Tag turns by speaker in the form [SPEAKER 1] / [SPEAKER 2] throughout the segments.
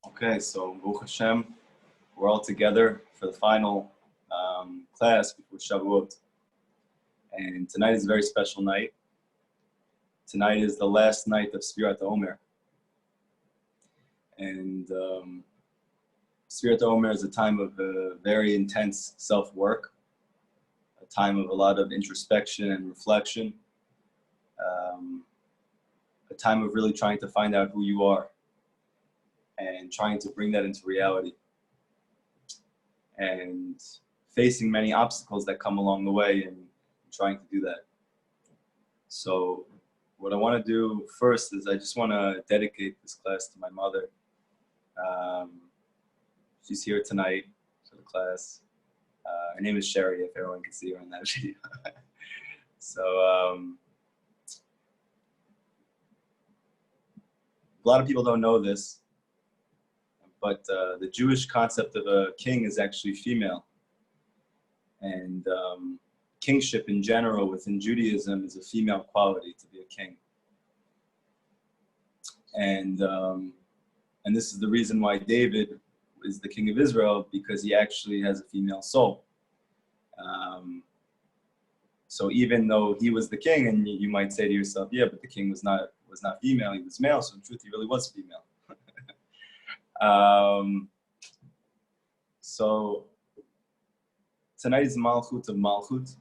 [SPEAKER 1] Okay, so Baruch Hashem, we're all together for the final class before Shavuot. And tonight is a very special night. Tonight is the last night of Sfirat Omer. And Sfirat Omer is a time of very intense self-work, a time of a lot of introspection and reflection, a time of really trying to find out who you are and trying to bring that into reality and facing many obstacles that come along the way and trying to do that. So what I want to do first is I just want to dedicate this class to my mother. She's here tonight for the class. Her name is Sherry, if everyone can see her in that video. So a lot of people don't know this, but the Jewish concept of a king is actually female. And kingship in general within Judaism is a female quality, to be a king. And this is the reason why David is the king of Israel, because he actually has a female soul. So even though he was the king, and you might say to yourself, yeah, but the king was not female, he was male, so in truth he really was female. So tonight is Malchut of Malchut.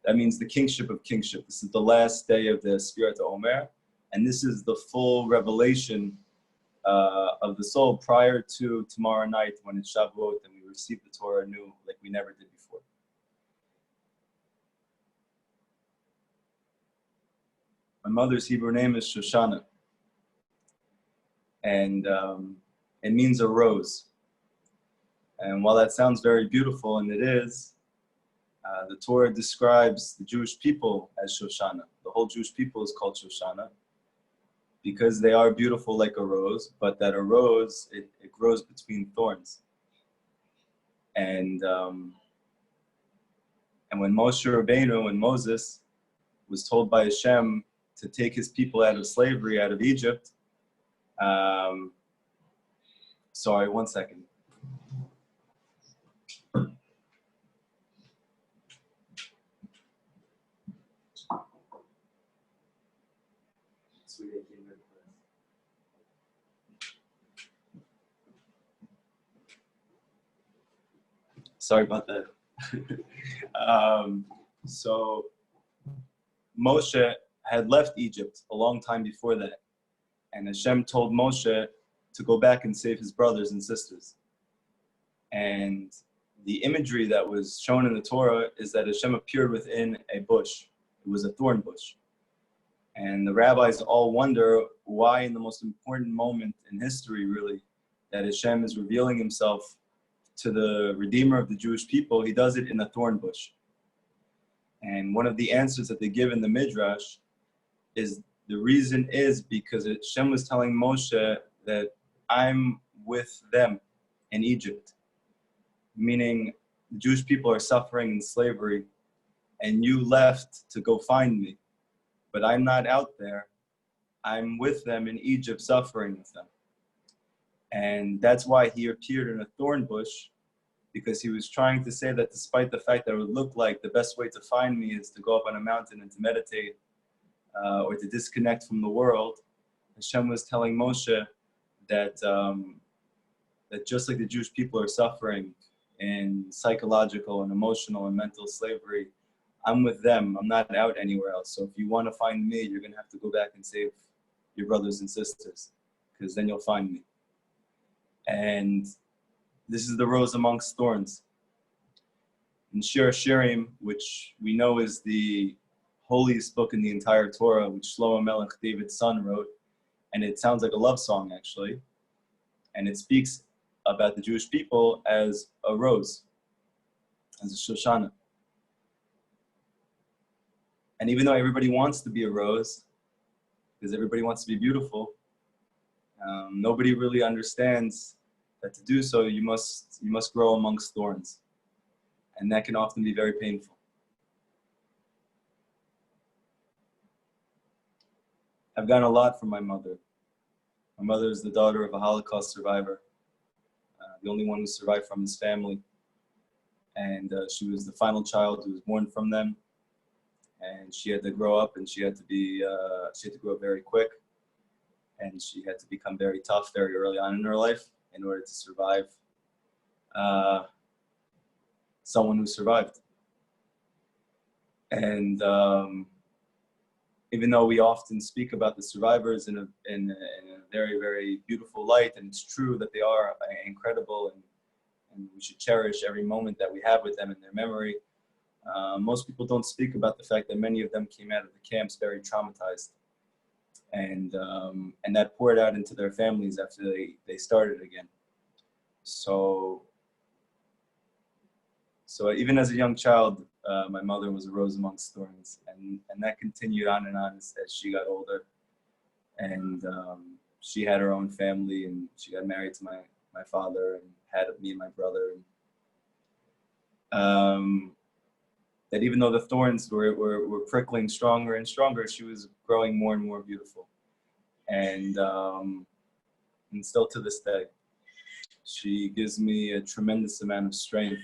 [SPEAKER 1] That means the kingship of kingship. This is the last day of the Sfirat Omer, and this is the full revelation of the soul prior to tomorrow night when it's Shavuot and we receive the Torah anew like we never did before. My mother's Hebrew name is Shoshana, and it means a rose. And while that sounds very beautiful, and it is, the Torah describes the Jewish people as Shoshana. The whole Jewish people is called Shoshana because they are beautiful like a rose, but that a rose, it grows between thorns. And when Moshe Rabbeinu and Moses was told by Hashem to take his people out of slavery, out of Egypt, sorry, one second. Sorry about that. So Moshe had left Egypt a long time before that. And Hashem told Moshe to go back and save his brothers and sisters. And the imagery that was shown in the Torah is that Hashem appeared within a bush. It was a thorn bush. And the rabbis all wonder why in the most important moment in history, really, that Hashem is revealing himself to the Redeemer of the Jewish people, he does it in a thorn bush. And one of the answers that they give in the Midrash is the reason is because Hashem was telling Moshe that I'm with them in Egypt, meaning the Jewish people are suffering in slavery and you left to go find me, but I'm not out there. I'm with them in Egypt, suffering with them. And that's why he appeared in a thorn bush, because he was trying to say that despite the fact that it would look like the best way to find me is to go up on a mountain and to meditate or to disconnect from the world, Hashem was telling Moshe that, that just like the Jewish people are suffering in psychological and emotional and mental slavery, I'm with them. I'm not out anywhere else. So if you want to find me, you're going to have to go back and save your brothers and sisters, because then you'll find me. And this is the rose amongst thorns. In Shir Shirim, which we know is the holiest book in the entire Torah, which Shlomo Melech, David's son, wrote, and it sounds like a love song, actually. And it speaks about the Jewish people as a rose, as a Shoshana. And even though everybody wants to be a rose, because everybody wants to be beautiful, nobody really understands that to do so, you must grow amongst thorns. And that can often be very painful. I've gotten a lot from my mother. My mother is the daughter of a Holocaust survivor, the only one who survived from his family. And she was the final child who was born from them. And she had to grow up, and she had to grow up very quick. And she had to become very tough very early on in her life in order to survive someone who survived. And even though we often speak about the survivors in a very, very beautiful light, and it's true that they are incredible, and we should cherish every moment that we have with them in their memory, most people don't speak about the fact that many of them came out of the camps very traumatized, and that poured out into their families after they started again. So even as a young child, my mother was a rose amongst thorns, and that continued on and on as she got older. And she had her own family, and she got married to my father, and had me and my brother. And that even though the thorns were prickling stronger and stronger, she was growing more and more beautiful. And still to this day, she gives me a tremendous amount of strength.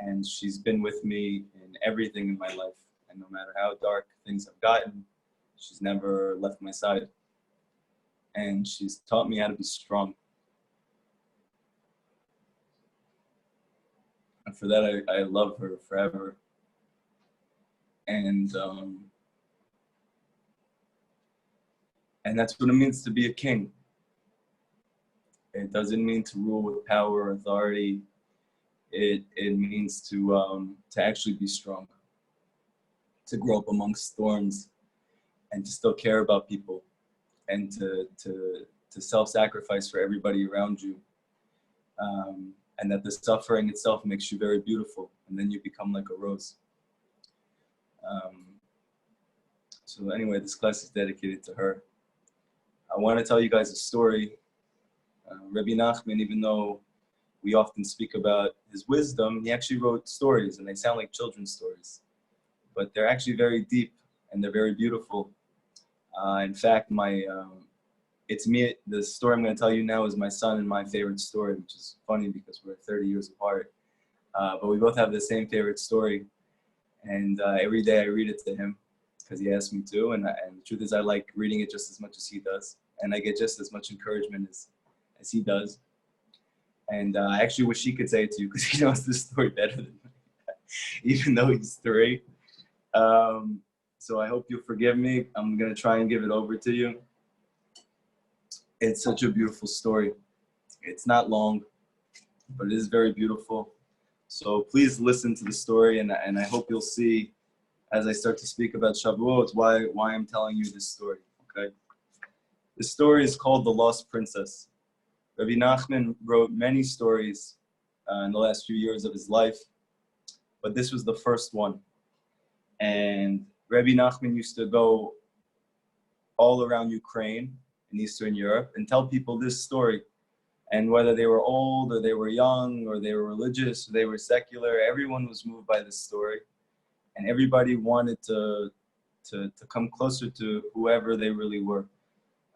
[SPEAKER 1] And she's been with me in everything in my life. And no matter how dark things have gotten, she's never left my side. And she's taught me how to be strong. And for that, I love her forever. And that's what it means to be a king. It doesn't mean to rule with power or authority. It means to actually be strong, to grow up amongst thorns, and to still care about people, and to self-sacrifice for everybody around you, and that the suffering itself makes you very beautiful, and then you become like a rose. So anyway, this class is dedicated to her. I want to tell you guys a story. Rabbi Nachman, even though we often speak about his wisdom, he actually wrote stories, and they sound like children's stories, but they're actually very deep, and they're very beautiful. In fact, it's me. The story I'm going to tell you now is my son and my favorite story, which is funny because we're 30 years apart, but we both have the same favorite story, and every day I read it to him because he asked me to, and the truth is I like reading it just as much as he does, and I get just as much encouragement as he does. And I actually wish he could say it to you because he knows this story better than me, even though he's 3. So I hope you'll forgive me. I'm going to try and give it over to you. It's such a beautiful story. It's not long, but it is very beautiful. So please listen to the story, and I hope you'll see as I start to speak about Shavuot why I'm telling you this story, okay? The story is called The Lost Princess. Rabbi Nachman wrote many stories in the last few years of his life, but this was the first one. And Rabbi Nachman used to go all around Ukraine and Eastern Europe and tell people this story. And whether they were old or they were young or they were religious or they were secular, everyone was moved by this story. And everybody wanted to come closer to whoever they really were.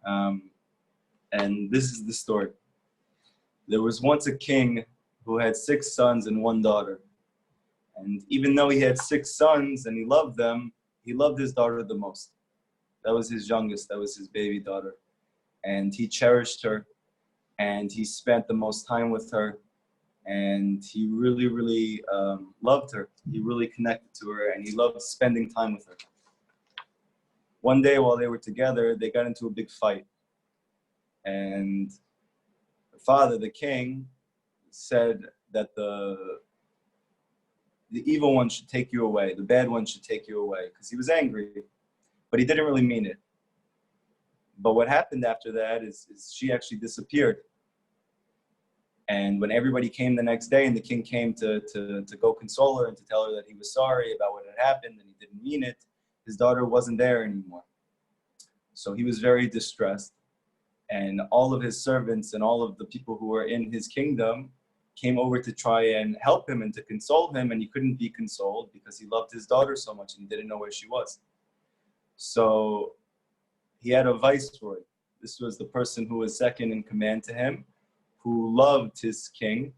[SPEAKER 1] And this is the story. There was once a king who had 6 sons and 1 daughter. And even though he had 6 sons and he loved them, he loved his daughter the most. That was his youngest, that was his baby daughter. And he cherished her, and he spent the most time with her, and he really, really loved her. He really connected to her, and he loved spending time with her. One day while they were together, they got into a big fight. And the father, the king, said that the evil one should take you away, the bad one should take you away, because he was angry, but he didn't really mean it. But what happened after that is she actually disappeared. And when everybody came the next day and the king came to go console her and to tell her that he was sorry about what had happened and he didn't mean it, his daughter wasn't there anymore. So he was very distressed. And all of his servants and all of the people who were in his kingdom came over to try and help him and to console him, and he couldn't be consoled because he loved his daughter so much and he didn't know where she was. So he had a viceroy. This was the person who was second in command to him, who loved his king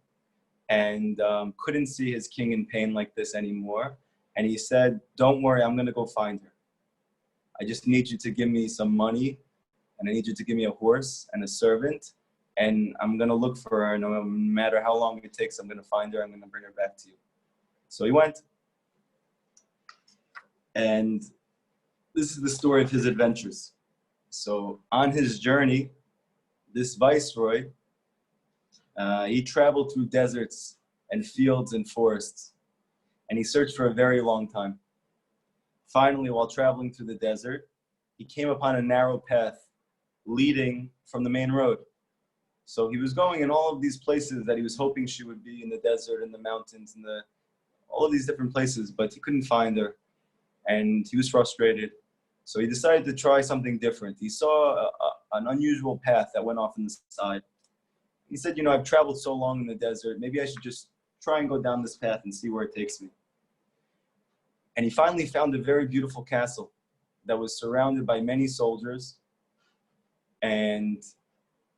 [SPEAKER 1] and couldn't see his king in pain like this anymore. And he said, don't worry, I'm going to go find her. I just need you to give me some money, and I need you to give me a horse and a servant, and I'm going to look for her. No matter how long it takes, I'm going to find her. I'm going to bring her back to you. So he went. And this is the story of his adventures. So on his journey, this viceroy, he traveled through deserts and fields and forests, and he searched for a very long time. Finally, while traveling through the desert, he came upon a narrow path leading from the main road. So he was going in all of these places that he was hoping she would be, in the desert, in the mountains, in all of these different places, but he couldn't find her, and he was frustrated. So he decided to try something different. He saw an unusual path that went off on the side. He said, I've traveled so long in the desert, maybe I should just try and go down this path and see where it takes me. And he finally found a very beautiful castle that was surrounded by many soldiers, and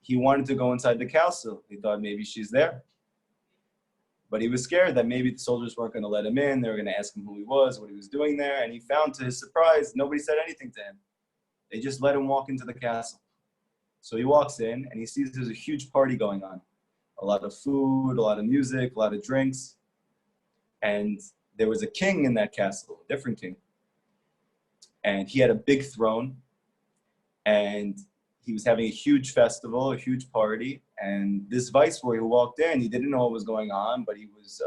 [SPEAKER 1] he wanted to go inside the castle. He thought maybe she's there. But he was scared that maybe the soldiers weren't going to let him in. They were going to ask him who he was, what he was doing there. And he found, to his surprise, nobody said anything to him. They just let him walk into the castle. So he walks in, and he sees there's a huge party going on. A lot of food, a lot of music, a lot of drinks. And there was a king in that castle, a different king. And he had a big throne. And he was having a huge festival, a huge party. And this viceroy who walked in, he didn't know what was going on, but he was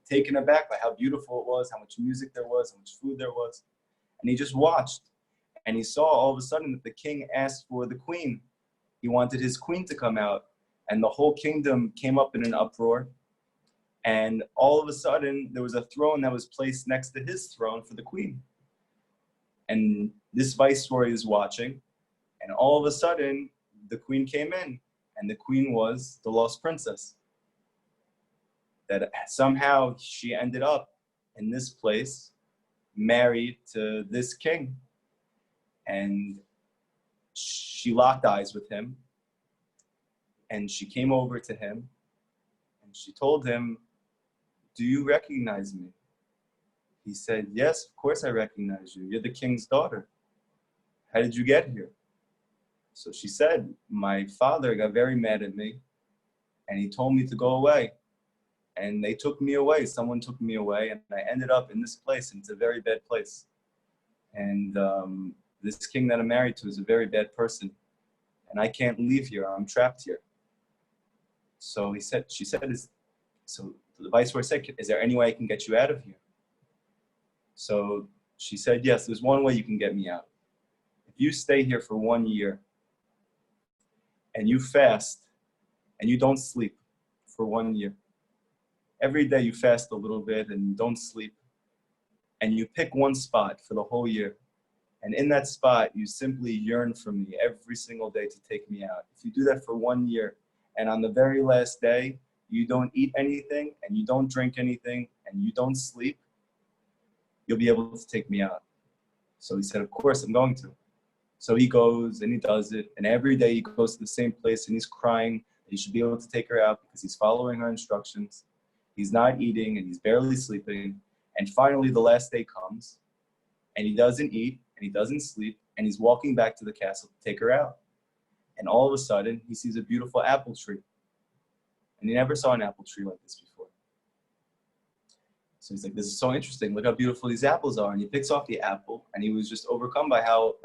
[SPEAKER 1] taken aback by how beautiful it was, how much music there was, how much food there was. And he just watched. And he saw all of a sudden that the king asked for the queen. He wanted his queen to come out. And the whole kingdom came up in an uproar. And all of a sudden, there was a throne that was placed next to his throne for the queen. And this viceroy is watching. And all of a sudden, the queen came in. And the queen was the lost princess. That somehow she ended up in this place, married to this king. And she locked eyes with him. And she came over to him. And she told him, do you recognize me? He said, yes, of course I recognize you. You're the king's daughter. How did you get here? So she said, my father got very mad at me, and he told me to go away. And they took me away. Someone took me away, and I ended up in this place, and it's a very bad place. And this king that I'm married to is a very bad person, and I can't leave here. I'm trapped here. So the viceroy said, is there any way I can get you out of here? So she said, yes, there's one way you can get me out. If you stay here for 1 year, and you fast, and you don't sleep for 1 year. Every day you fast a little bit and you don't sleep. And you pick one spot for the whole year. And in that spot, you simply yearn for me every single day to take me out. If you do that for 1 year, and on the very last day, you don't eat anything, and you don't drink anything, and you don't sleep, you'll be able to take me out. So he said, of course, I'm going to. So he goes and he does it. And every day he goes to the same place and he's crying that he should be able to take her out because he's following her instructions. He's not eating and he's barely sleeping. And finally, the last day comes and he doesn't eat and he doesn't sleep and he's walking back to the castle to take her out. And all of a sudden, he sees a beautiful apple tree. And he never saw an apple tree like this before. So he's like, this is so interesting. Look how beautiful these apples are. And he picks off the apple, and he was just overcome by how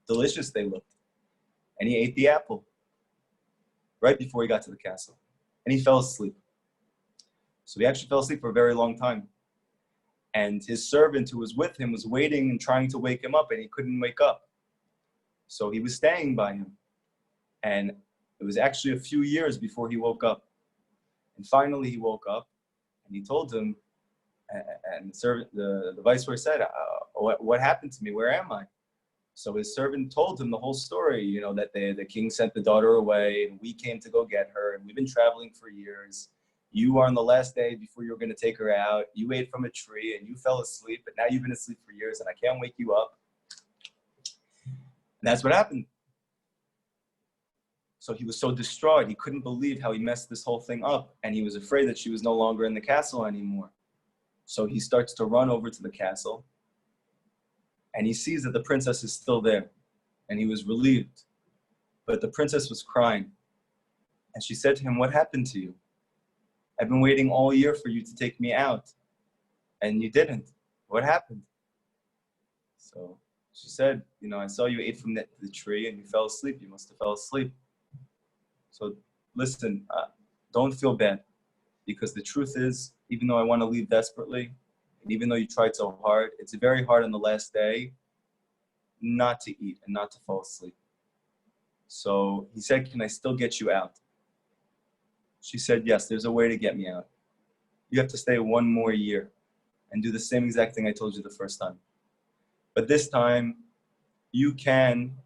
[SPEAKER 1] delicious they looked. And he ate the apple right before he got to the castle. And he fell asleep. So he actually fell asleep for a very long time. And his servant who was with him was waiting and trying to wake him up, and he couldn't wake up. So he was staying by him. And it was actually a few years before he woke up. And finally he woke up. And he told him, and the viceroy said, what happened to me? Where am I? So his servant told him the whole story, that the king sent the daughter away, and we came to go get her, and we've been traveling for years. You are on the last day before you were going to take her out. You ate from a tree, and you fell asleep, but now you've been asleep for years, and I can't wake you up. And that's what happened. So he was so distraught. He couldn't believe how he messed this whole thing up. And he was afraid that she was no longer in the castle anymore. So he starts to run over to the castle. And he sees that the princess is still there. And he was relieved. But the princess was crying. And she said to him, "What happened to you? I've been waiting all year for you to take me out. And you didn't. What happened?" So she said, "I saw you ate from the tree and you fell asleep. You must have fell asleep." So listen, don't feel bad. Because the truth is, even though I want to leave desperately, and even though you tried so hard, it's very hard on the last day not to eat and not to fall asleep. So he said, "Can I still get you out?" She said, "Yes, there's a way to get me out. You have to stay 1 more year and do the same exact thing I told you the first time. But this time, you can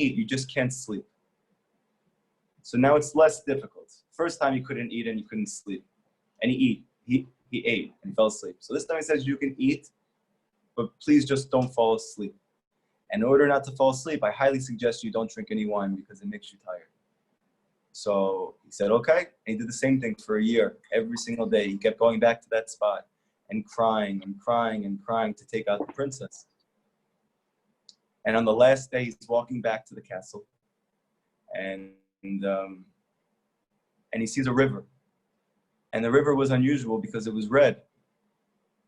[SPEAKER 1] eat, you just can't sleep. So now it's less difficult. First time you couldn't eat and you couldn't sleep. And he ate and fell asleep. So this time he says you can eat, but please just don't fall asleep. And in order not to fall asleep, I highly suggest you don't drink any wine because it makes you tired." So he said, okay. And he did the same thing for a year. Every single day, he kept going back to that spot and crying and crying and crying to take out the princess. And on the last day, he's walking back to the castle. And he sees a river. And the river was unusual because it was red.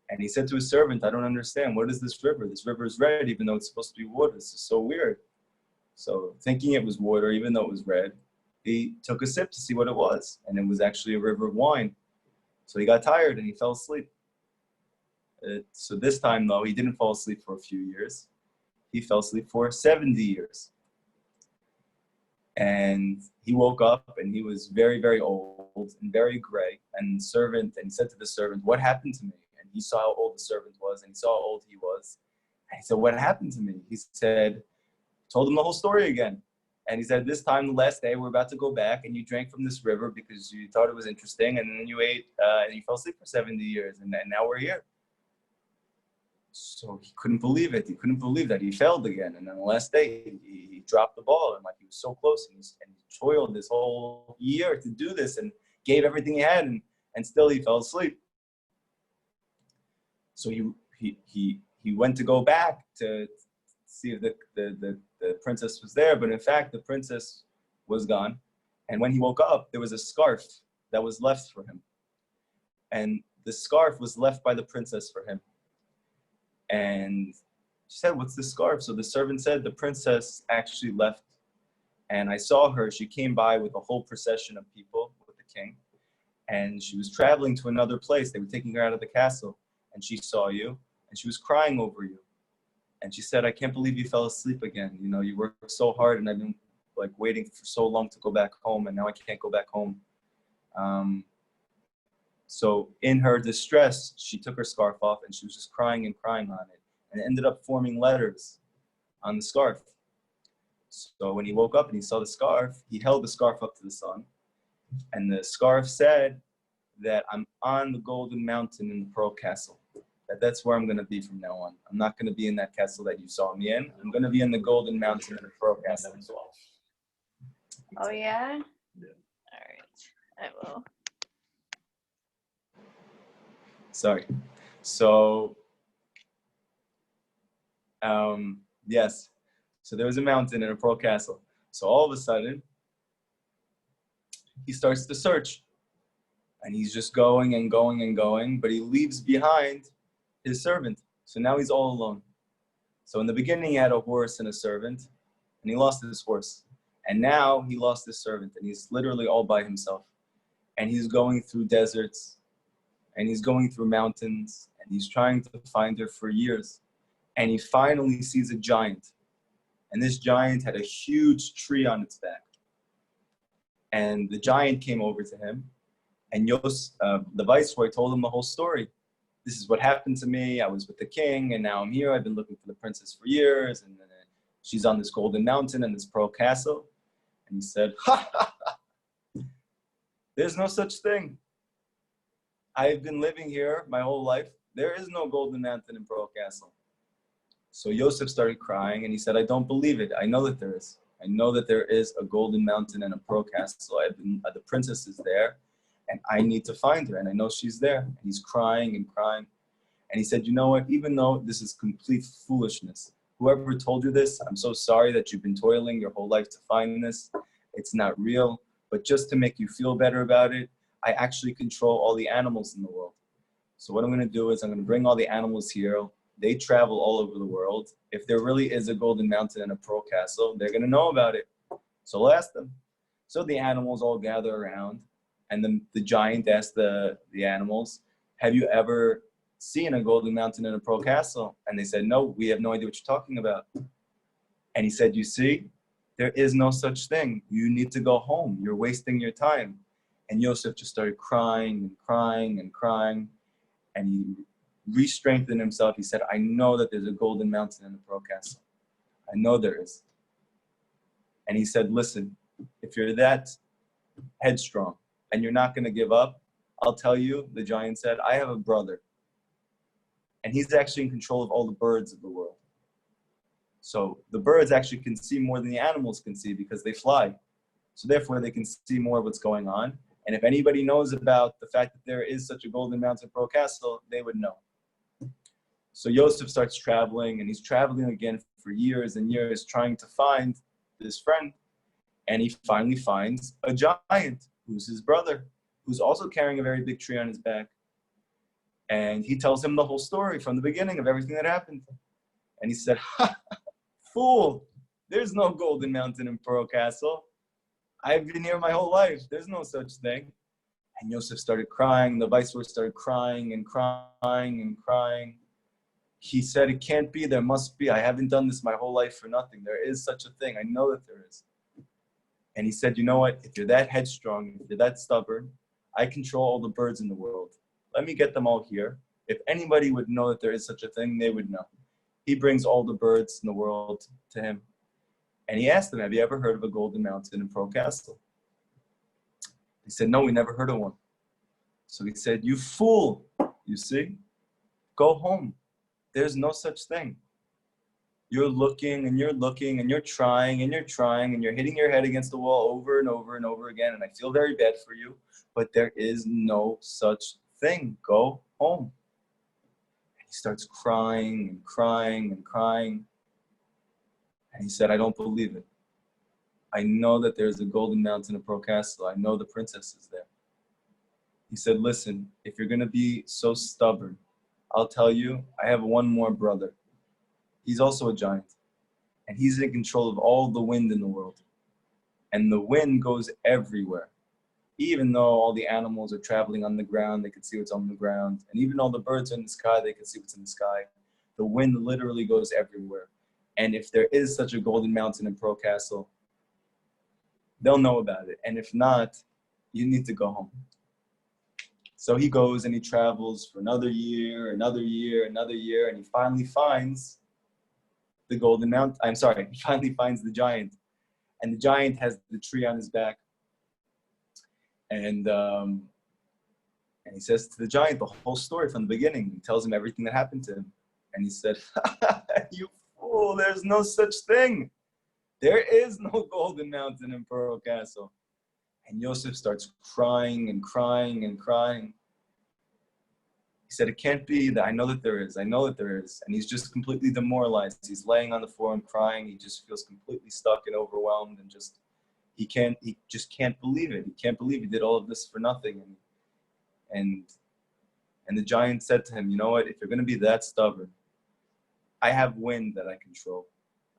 [SPEAKER 1] And he said to his servant, "I don't understand. What is this river? This river is red, even though it's supposed to be water. This is so weird." So thinking it was water, even though it was red, he took a sip to see what it was. And it was actually a river of wine. So he got tired and he fell asleep. So this time, though, he didn't fall asleep for a few years. He fell asleep for 70 years. And he woke up and he was very, very old and very gray. And he said to the servant, "What happened to me?" And he saw how old the servant was and he saw how old he was. And he said, "What happened to me?" He said, told him the whole story again. And he said, "This time, the last day, we're about to go back and you drank from this river because you thought it was interesting. And then you ate and you fell asleep for 70 years. And now we're here." So he couldn't believe it. He couldn't believe that he failed again. And on the last day, he dropped the ball. And he was so close. And he toiled this whole year to do this and gave everything he had. And still he fell asleep. So he went to go back to see if the princess was there. But in fact, the princess was gone. And when he woke up, there was a scarf that was left for him. And the scarf was left by the princess for him. And she said, "What's the scarf?" So the servant said, "The princess actually left. And I saw her. She came by with a whole procession of people with the king. And she was traveling to another place. They were taking her out of the castle. And she saw you. And she was crying over you. And she said, I can't believe you fell asleep again. You worked so hard and I've been waiting for so long to go back home. And now I can't go back home." So in her distress, she took her scarf off and she was just crying and crying on it. And it ended up forming letters on the scarf. So when he woke up and he saw the scarf, he held the scarf up to the sun. And the scarf said that I'm on the Golden Mountain in the Pearl Castle. That's where I'm going to be from now on. I'm not going to be in that castle that you saw me in. I'm going to be in the Golden Mountain in the Pearl Castle as well.
[SPEAKER 2] Oh, yeah? Yeah. All right. I will.
[SPEAKER 1] Sorry. So, yes. So there was a mountain in a pearl castle. So all of a sudden, he starts to search. And he's just going and going and going, but he leaves behind his servant. So now he's all alone. So in the beginning, he had a horse and a servant, and he lost his horse. And now he lost his servant, and he's literally all by himself. And he's going through deserts, and he's going through mountains, and he's trying to find her for years. And he finally sees a giant. And this giant had a huge tree on its back. And the giant came over to him, and the viceroy told him the whole story. This is what happened to me. I was with the king, and now I'm here. I've been looking for the princess for years, and she's on this golden mountain in this pearl castle. And he said, "Ha, ha, ha. There's no such thing. I've been living here my whole life. There is no golden mountain in pearl castle." So Yosef started crying, and he said, "I don't believe it. I know that there is. I know that there is a golden mountain and a pearl castle. The princess is there, and I need to find her, and I know she's there. And he's crying and crying. And he said, you know what, even though this is complete foolishness, whoever told you this, I'm so sorry that you've been toiling your whole life to find this. It's not real. But just to make you feel better about it, I actually control all the animals in the world. So what I'm going to do is I'm going to bring all the animals here. They travel all over the world. If there really is a golden mountain and a pearl castle, they're going to know about it. So I'll ask them. So the animals all gather around, and the giant asked the animals, have you ever seen a golden mountain and a pearl castle? And they said, no, we have no idea what you're talking about. And he said, you see, there is no such thing. You need to go home. You're wasting your time. And Yosef just started crying and crying and crying. And he re-strengthened himself. He said, I know that there's a golden mountain and a pearl castle. I know there is. And he said, listen, if you're that headstrong and you're not going to give up, I'll tell you, the giant said, I have a brother. And he's actually in control of all the birds of the world. So the birds actually can see more than the animals can see because they fly. So therefore they can see more of what's going on. And if anybody knows about the fact that there is such a golden mountain pearl castle, they would know. So Yosef starts traveling, and he's traveling again for years and years trying to find this friend. And he finally finds a giant who's his brother, who's also carrying a very big tree on his back. And he tells him the whole story from the beginning of everything that happened. And he said, ha, fool, there's no golden mountain and pearl castle. I've been here my whole life. There's no such thing. And Yosef started crying. The viceroy started crying and crying and crying. He said, it can't be. There must be. I haven't done this my whole life for nothing. There is such a thing. I know that there is. And he said, you know what? If you're that headstrong, if you're that stubborn, I control all the birds in the world. Let me get them all here. If anybody would know that there is such a thing, they would know. He brings all the birds in the world to him. And he asked them, have you ever heard of a golden mountain and pearl castle? He said, no, we never heard of one. So he said, you fool, you see? Go home. There's no such thing. You're looking and you're looking and you're trying and you're trying and you're hitting your head against the wall over and over and over again. And I feel very bad for you, but there is no such thing. Go home. And he starts crying and crying and crying. And he said, I don't believe it. I know that there's a golden mountain and pearl castle. I know the princess is there. He said, listen, if you're going to be so stubborn, I'll tell you, I have one more brother. He's also a giant. And he's in control of all the wind in the world. And the wind goes everywhere. Even though all the animals are traveling on the ground, they can see what's on the ground. And even though the birds are in the sky, they can see what's in the sky. The wind literally goes everywhere. And if there is such a golden mountain and pearl castle, they'll know about it. And if not, you need to go home. So he goes and he travels for another year, another year, another year, and he finally finds the golden mountain. He finally finds the giant. And the giant has the tree on his back. And he says to the giant the whole story from the beginning. He tells him everything that happened to him. And he said, you fool, there's no such thing. There is no golden mountain and pearl castle. And Yosef starts crying and crying and crying. He said, it can't be that. I know that there is. I know that there is. And he's just completely demoralized. He's laying on the floor and crying. He just feels completely stuck and overwhelmed and he just can't believe it. He can't believe he did all of this for nothing. And the giant said to him, you know what? If you're going to be that stubborn, I have wind that I control.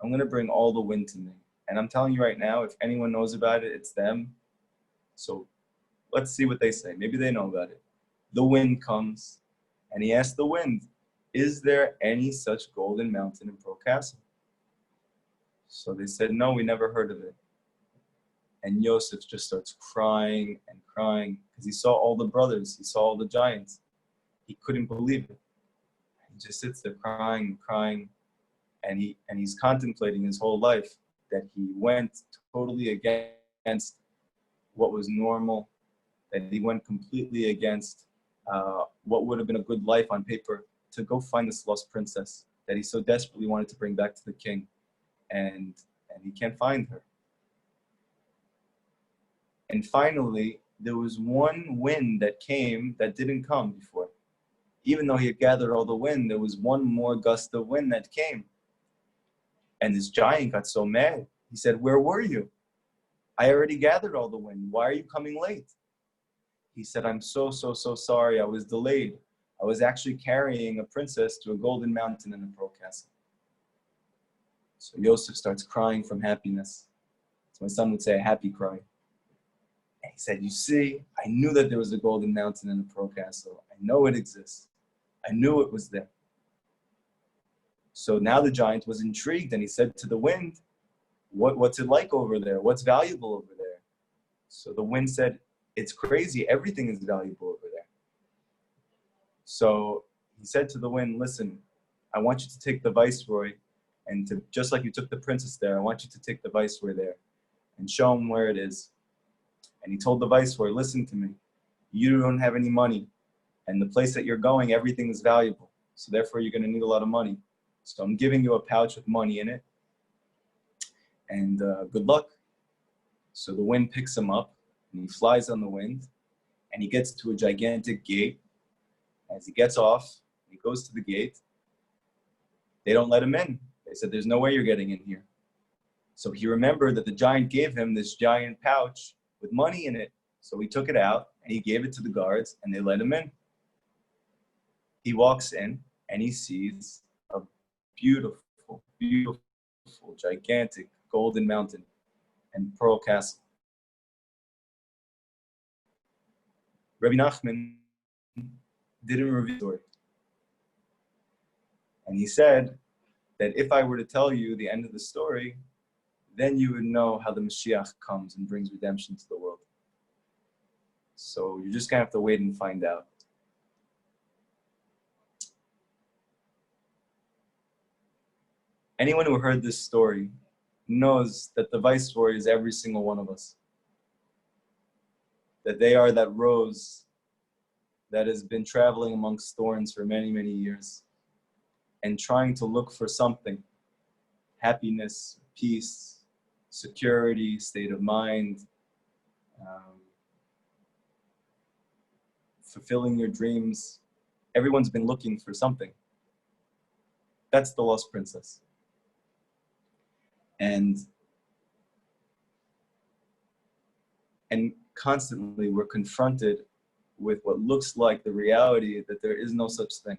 [SPEAKER 1] I'm going to bring all the wind to me. And I'm telling you right now, if anyone knows about it, it's them. So let's see what they say. Maybe they know about it. The wind comes, and he asked the wind, is there any such golden mountain in pearl castle? So they said, no, we never heard of it. And Yosef just starts crying and crying because he saw all the brothers. He saw all the giants. He couldn't believe it. He just sits there crying and crying. And he's contemplating his whole life that he went totally against what was normal, that he went completely against what would have been a good life on paper to go find this lost princess that he so desperately wanted to bring back to the king. And he can't find her. And finally, there was one wind that came that didn't come before. Even though he had gathered all the wind, there was one more gust of wind that came. And this giant got so mad. He said, "Where were you? I already gathered all the wind. Why are you coming late?" He said, "I'm so sorry. I was delayed. I was actually carrying a princess to a golden mountain in a pearl castle." So Yosef starts crying from happiness. As my son would say, a happy cry. And he said, "You see, I knew that there was a golden mountain in a pearl castle. I know it exists. I knew it was there." So now the giant was intrigued, and he said to the wind, what's it like over there? What's valuable over there? So the wind said, "It's crazy. Everything is valuable over there." So he said to the wind, "Listen, I want you to take the viceroy, and to, just like you took the princess there, I want you to take the viceroy there and show him where it is." And he told the viceroy, "Listen to me. You don't have any money, and the place that you're going, everything is valuable. So therefore, you're going to need a lot of money. So I'm giving you a pouch with money in it, and good luck." So the wind picks him up, and he flies on the wind, and he gets to a gigantic gate. As he gets off, he goes to the gate. They don't let him in. They said, "There's no way you're getting in here." So he remembered that the giant gave him this giant pouch with money in it. So he took it out, and he gave it to the guards, and they let him in. He walks in, and he sees a beautiful, gigantic golden mountain and pearl castle. Rabbi Nachman didn't reveal the story. And he said that if I were to tell you the end of the story, then you would know how the Mashiach comes and brings redemption to the world. So you're just going to have to wait and find out. Anyone who heard this story knows that the viceroy is every single one of us. That they are that rose that has been traveling amongst thorns for many, many years and trying to look for something: happiness, peace, security, state of mind, fulfilling your dreams. Everyone's been looking for something. That's the lost princess. And constantly we're confronted with what looks like the reality that there is no such thing.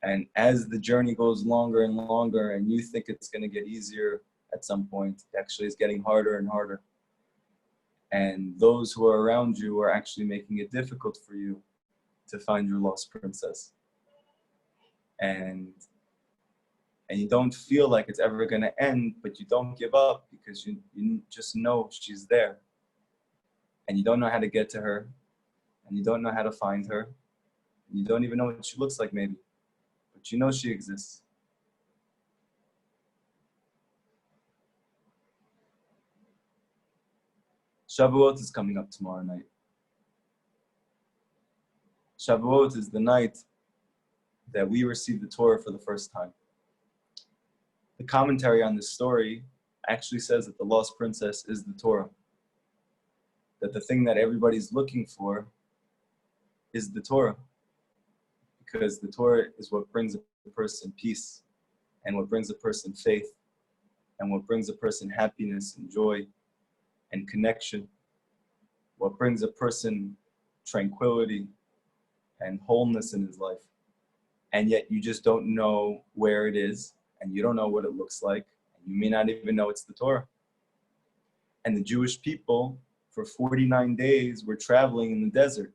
[SPEAKER 1] And as the journey goes longer and longer, and you think it's going to get easier at some point, it actually is getting harder and harder. And those who are around you are actually making it difficult for you to find your lost princess. And you don't feel like it's ever going to end, but you don't give up because you just know she's there. And you don't know how to get to her, and you don't know how to find her, and you don't even know what she looks like maybe, but you know she exists. Shavuot is coming up tomorrow night. Shavuot is the night that we receive the Torah for the first time. The commentary on this story actually says that the lost princess is the Torah. That the thing that everybody's looking for is the Torah. Because the Torah is what brings a person peace, and what brings a person faith, and what brings a person happiness and joy and connection. What brings a person tranquility and wholeness in his life. And yet you just don't know where it is, and you don't know what it looks like, and you may not even know it's the Torah. And the Jewish people, for 49 days, were traveling in the desert.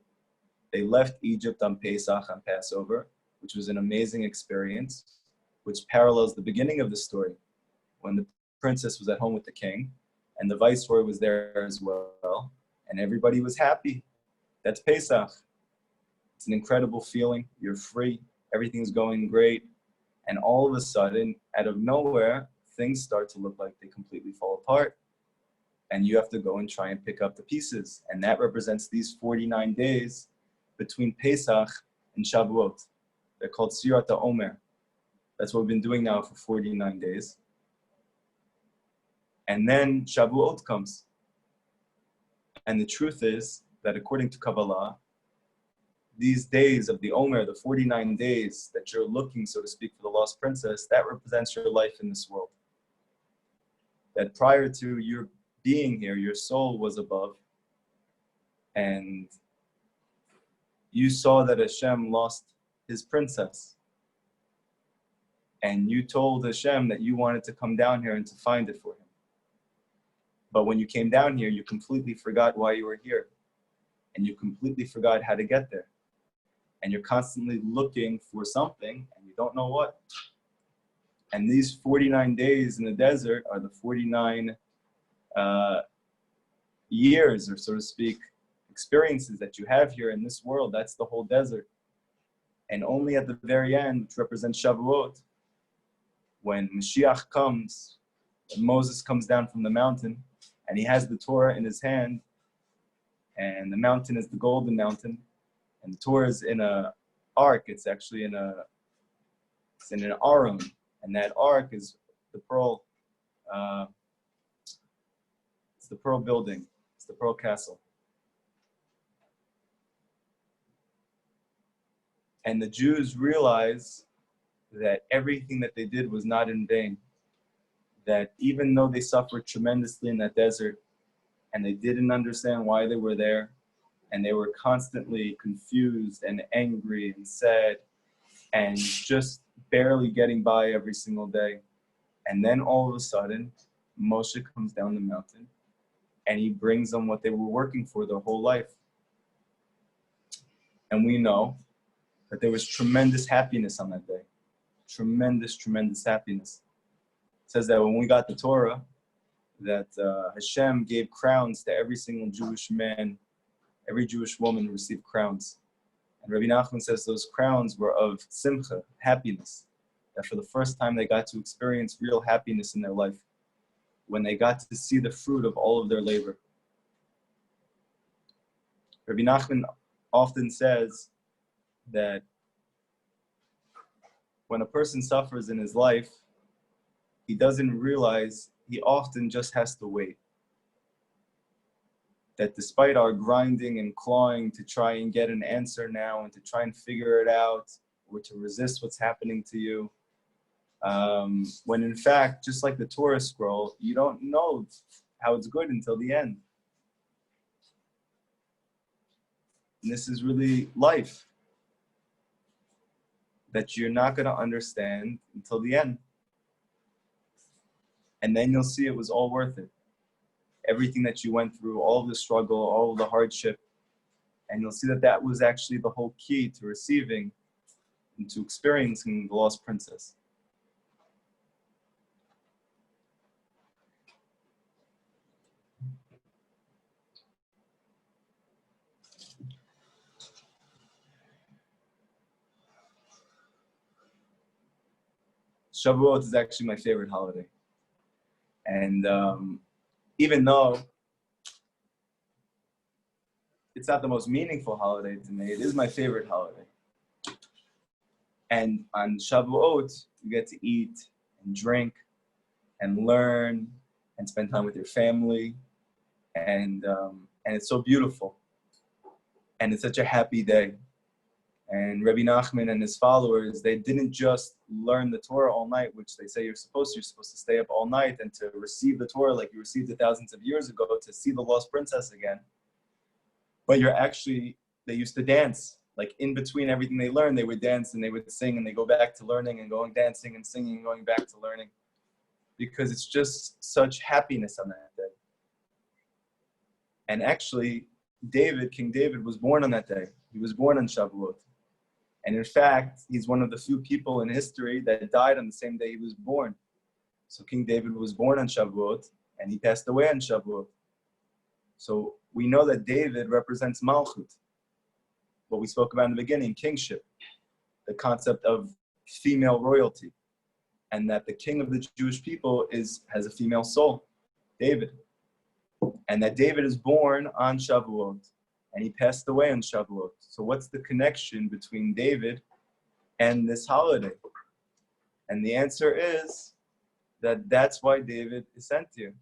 [SPEAKER 1] They left Egypt on Pesach, on Passover, which was an amazing experience, which parallels the beginning of the story, when the princess was at home with the king, and the viceroy was there as well, and everybody was happy. That's Pesach. It's an incredible feeling. You're free. Everything's going great. And all of a sudden, out of nowhere, things start to look like they completely fall apart. And you have to go and try and pick up the pieces. And that represents these 49 days between Pesach and Shavuot. They're called Sirat HaOmer. That's what we've been doing now for 49 days. And then Shavuot comes. And the truth is that according to Kabbalah, these days of the Omer, the 49 days that you're looking, so to speak, for the lost princess, that represents your life in this world. That prior to your being here, your soul was above, and you saw that Hashem lost his princess. And you told Hashem that you wanted to come down here and to find it for him. But when you came down here, you completely forgot why you were here. And you completely forgot how to get there. And you're constantly looking for something, and you don't know what. And these 49 days in the desert are the 49 years, or so to speak, experiences that you have here in this world. That's the whole desert. And only at the very end, which represents Shavuot, when Mashiach comes, when Moses comes down from the mountain, and he has the Torah in his hand, and the mountain is the golden mountain, and the Torah is in an ark. It's actually in an aron, and that ark is the pearl. It's the pearl building. It's the pearl castle. And the Jews realize that everything that they did was not in vain. That even though they suffered tremendously in that desert, and they didn't understand why they were there, and they were constantly confused and angry and sad, and just barely getting by every single day. And then all of a sudden, Moshe comes down the mountain, and he brings them what they were working for their whole life. And we know that there was tremendous happiness on that day. Tremendous, tremendous happiness. It says that when we got the Torah, that Hashem gave crowns to every single Jewish man, every Jewish woman received crowns. And Rabbi Nachman says those crowns were of simcha, happiness. That for the first time they got to experience real happiness in their life, when they got to see the fruit of all of their labor. Rabbi Nachman often says that when a person suffers in his life, he doesn't realize he often just has to wait. That despite our grinding and clawing to try and get an answer now and to try and figure it out, or to resist what's happening to you, when in fact, just like the Torah scroll, you don't know how it's good until the end. And this is really life, that you're not going to understand until the end. And then you'll see it was all worth it. Everything that you went through, all of the struggle, all of the hardship, and you'll see that that was actually the whole key to receiving and to experiencing the lost princess. Shavuot is actually my favorite holiday. And even though it's not the most meaningful holiday to me, it is my favorite holiday. And on Shavuot, you get to eat and drink and learn and spend time with your family. And it's so beautiful. And it's such a happy day. And Rabbi Nachman and his followers, they didn't just learn the Torah all night, which they say you're supposed to stay up all night and to receive the Torah like you received it thousands of years ago, to see the lost princess again. But they used to dance. Like in between everything they learned, they would dance and they would sing, and they go back to learning and going dancing and singing and going back to learning. Because it's just such happiness on that day. And actually, King David was born on that day. He was born on Shavuot. And in fact, he's one of the few people in history that died on the same day he was born. So King David was born on Shavuot, and he passed away on Shavuot. So we know that David represents Malchut, what we spoke about in the beginning, kingship, the concept of female royalty, and that the king of the Jewish people has a female soul, David. And that David is born on Shavuot, and he passed away on Shavuot. So what's the connection between David and this holiday? And the answer is that that's why David is sent here,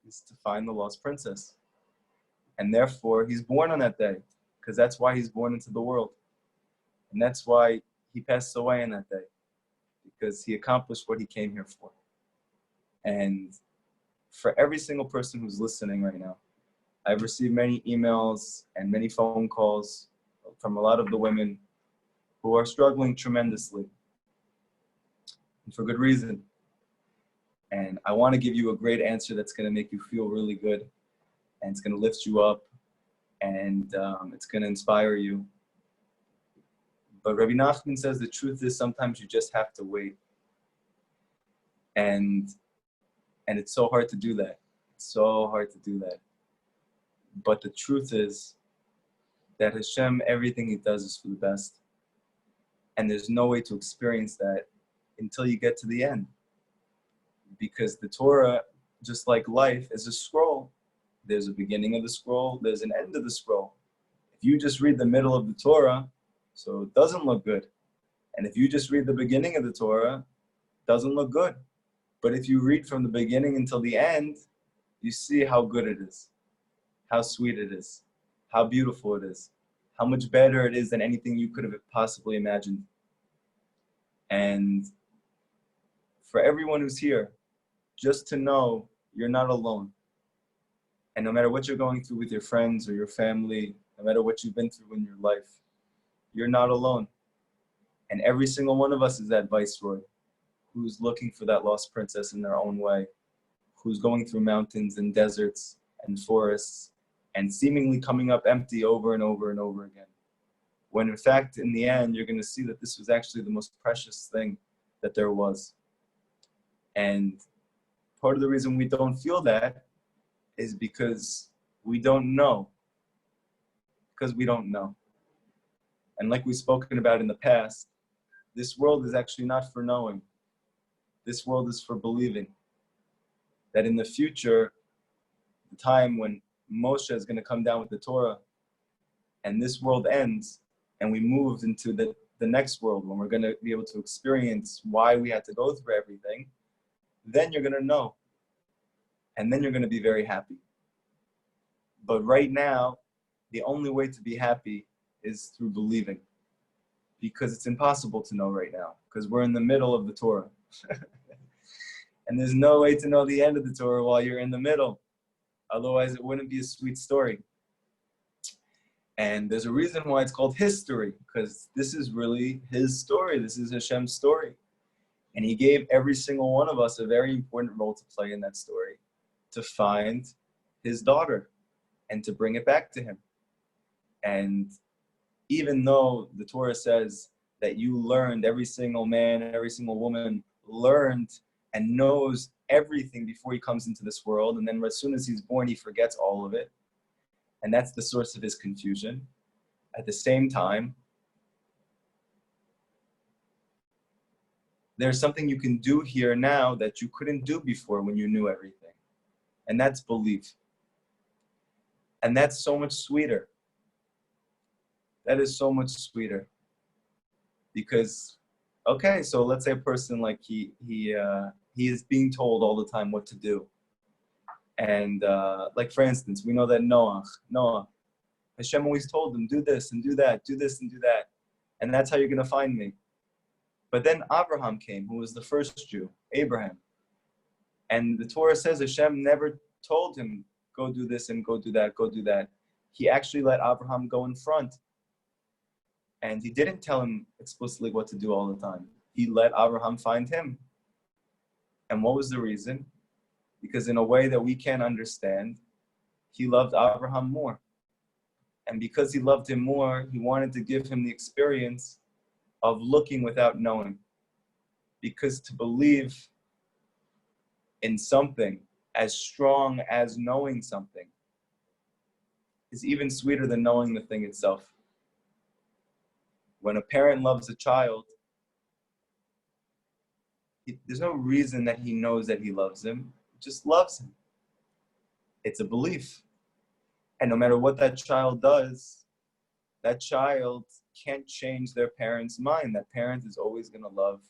[SPEAKER 1] is to find the lost princess. And therefore, he's born on that day, because that's why he's born into the world. And that's why he passed away on that day, because he accomplished what he came here for. And for every single person who's listening right now, I've received many emails and many phone calls from a lot of the women who are struggling tremendously, and for good reason. And I want to give you a great answer that's going to make you feel really good, and it's going to lift you up, and it's going to inspire you. But Rabbi Nachman says the truth is sometimes you just have to wait. And it's so hard to do that. It's so hard to do that. But the truth is that Hashem, everything he does is for the best. And there's no way to experience that until you get to the end. Because the Torah, just like life, is a scroll. There's a beginning of the scroll, there's an end of the scroll. If you just read the middle of the Torah, so it doesn't look good. And if you just read the beginning of the Torah, it doesn't look good. But if you read from the beginning until the end, you see how good it is, how sweet it is, how beautiful it is, how much better it is than anything you could have possibly imagined. And for everyone who's here, just to know you're not alone. And no matter what you're going through with your friends or your family, no matter what you've been through in your life, you're not alone. And every single one of us is that viceroy who's looking for that lost princess in their own way, who's going through mountains and deserts and forests and seemingly coming up empty over and over and over again. When in fact, in the end, you're going to see that this was actually the most precious thing that there was. And part of the reason we don't feel that is because we don't know. Because we don't know. And like we've spoken about in the past, this world is actually not for knowing. This world is for believing. That in the future, the time when Moshe is going to come down with the Torah, and this world ends, and we move into the next world, when we're going to be able to experience why we had to go through everything, then you're going to know. And then you're going to be very happy. But right now, the only way to be happy is through believing. Because it's impossible to know right now, because we're in the middle of the Torah. And there's no way to know the end of the Torah while you're in the middle. Otherwise, it wouldn't be a sweet story. And there's a reason why it's called history, because this is really his story. This is Hashem's story. And he gave every single one of us a very important role to play in that story, to find his daughter and to bring it back to him. And even though the Torah says that you learned, every single man, every single woman learned and knows everything before he comes into this world, and then as soon as he's born, he forgets all of it. And that's the source of his confusion. At the same time, there's something you can do here now that you couldn't do before when you knew everything. And that's belief. And that's so much sweeter. That is so much sweeter. Because, okay, so let's say a person like he is being told all the time what to do. And like for instance, we know that Noah, Hashem always told him, do this and do that, do this and do that. And that's how you're going to find me. But then Abraham came, who was the first Jew, Abraham. And the Torah says Hashem never told him, go do this and go do that, go do that. He actually let Abraham go in front. And he didn't tell him explicitly what to do all the time. He let Abraham find him. And what was the reason? Because in a way that we can't understand, he loved Abraham more. And because he loved him more, he wanted to give him the experience of looking without knowing. Because to believe in something as strong as knowing something is even sweeter than knowing the thing itself. When a parent loves a child, there's no reason that he knows that he loves him. He just loves him. It's a belief. And no matter what that child does, that child can't change their parent's mind. That parent is always going to love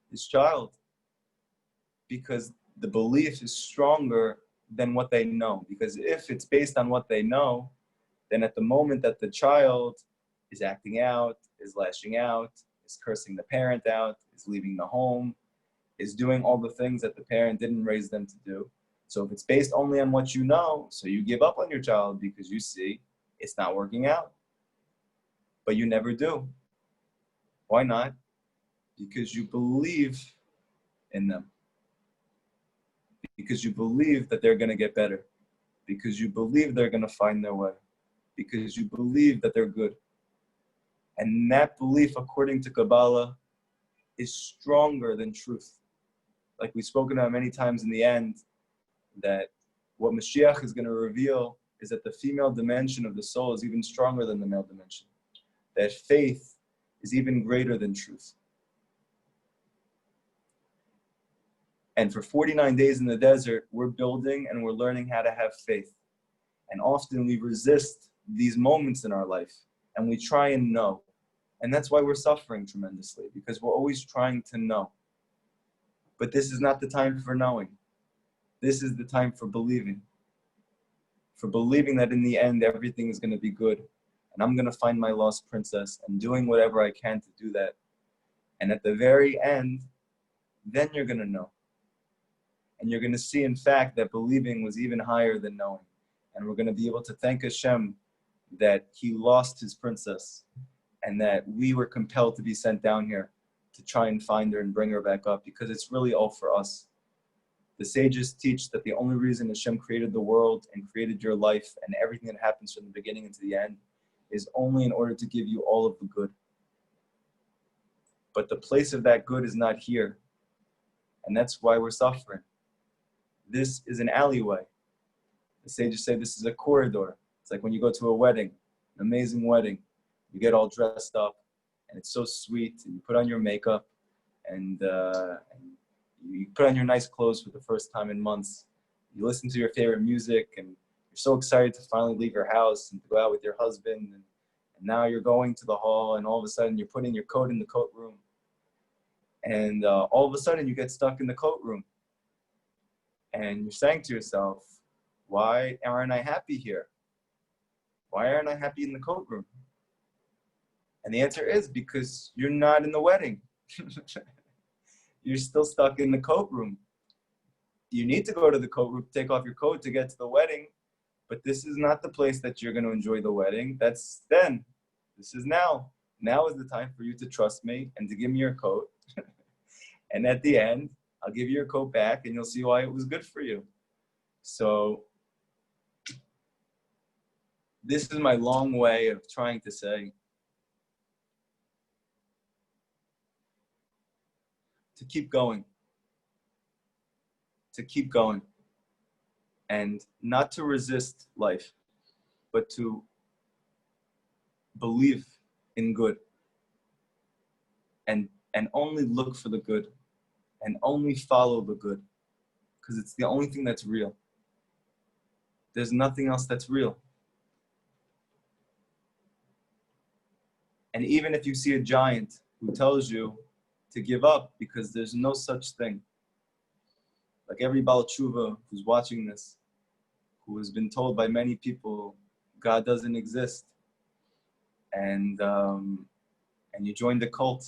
[SPEAKER 1] his child. Because the belief is stronger than what they know. Because if it's based on what they know, then at the moment that the child is acting out, is lashing out, is cursing the parent out, is leaving the home, is doing all the things that the parent didn't raise them to do. So if it's based only on what you know, so you give up on your child because you see it's not working out. But you never do. Why not? Because you believe in them. Because you believe that they're going to get better. Because you believe they're going to find their way. Because you believe that they're good. And that belief, according to Kabbalah, is stronger than truth. Like we've spoken about many times in the end, that what Mashiach is going to reveal is that the female dimension of the soul is even stronger than the male dimension. That faith is even greater than truth. And for 49 days in the desert, we're building and we're learning how to have faith. And often we resist these moments in our life and we try and know. And that's why we're suffering tremendously, because we're always trying to know. But this is not the time for knowing. This is the time for believing. For believing that in the end, everything is going to be good. And I'm going to find my lost princess and doing whatever I can to do that. And at the very end, then you're going to know. And you're going to see, in fact, that believing was even higher than knowing. And we're going to be able to thank Hashem that he lost his princess and that we were compelled to be sent down here to try and find her and bring her back up, because it's really all for us. The sages teach that the only reason Hashem created the world and created your life and everything that happens from the beginning into the end is only in order to give you all of the good. But the place of that good is not here. And that's why we're suffering. This is an alleyway. The sages say this is a corridor. It's like when you go to a wedding, an amazing wedding. You get all dressed up and it's so sweet. And you put on your makeup and you put on your nice clothes for the first time in months. You listen to your favorite music and you're so excited to finally leave your house and to go out with your husband. And now you're going to the hall and all of a sudden you're putting your coat in the coat room. And all of a sudden you get stuck in the coat room. And you're saying to yourself, why aren't I happy here? Why aren't I happy in the coat room? And the answer is because you're not in the wedding. You're still stuck in the coat room. You need to go to the coat room, take off your coat to get to the wedding, but this is not the place that you're going to enjoy the wedding. That's then. This is now. Now is the time for you to trust me and to give me your coat. And at the end, I'll give you your coat back and you'll see why it was good for you. So this is my long way of trying to say to keep going, and not to resist life, but to believe in good and only look for the good and only follow the good, because it's the only thing that's real. There's nothing else that's real. And even if you see a giant who tells you to give up because there's no such thing, like every Baal Tshuva who's watching this, who has been told by many people, God doesn't exist, and you joined the cult,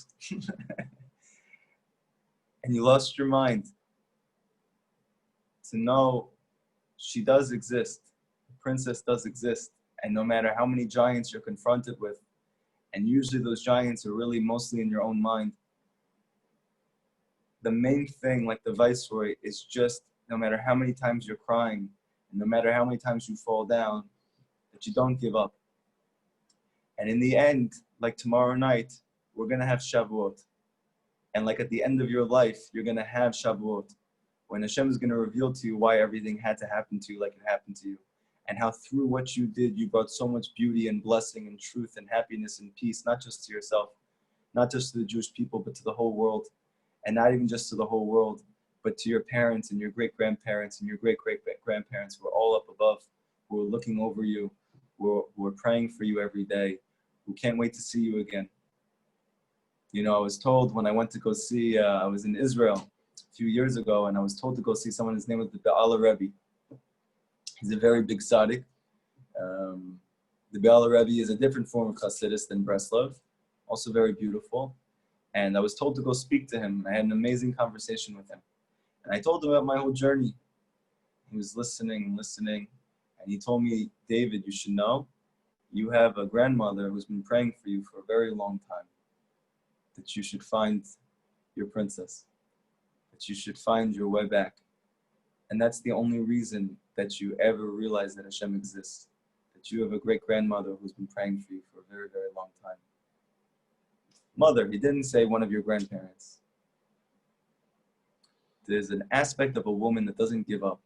[SPEAKER 1] and you lost your mind, to know she does exist, the princess does exist, and no matter how many giants you're confronted with, and usually those giants are really mostly in your own mind, the main thing, like the Viceroy, is just no matter how many times you're crying, and no matter how many times you fall down, that you don't give up. And in the end, like tomorrow night, we're going to have Shavuot. And like at the end of your life, you're going to have Shavuot, when Hashem is going to reveal to you why everything had to happen to you like it happened to you, and how through what you did, you brought so much beauty and blessing and truth and happiness and peace, not just to yourself, not just to the Jewish people, but to the whole world. And not even just to the whole world, but to your parents and your great-grandparents and your great-great-grandparents who are all up above, who are looking over you, who are praying for you every day, who can't wait to see you again. You know, I was told when I went to go see, I was in Israel a few years ago, and I was told to go see someone, his name was the Rabbi. He's a very big tzaddik. The Biala Rebbe is a different form of Chassidus than Breslov, also very beautiful. And I was told to go speak to him. I had an amazing conversation with him. And I told him about my whole journey. He was listening, and he told me, David, you should know, you have a grandmother who's been praying for you for a very long time, that you should find your princess, that you should find your way back. And that's the only reason that you ever realize that Hashem exists, that you have a great-grandmother who's been praying for you for a very, very long time. Mother, he didn't say one of your grandparents. There's an aspect of a woman that doesn't give up.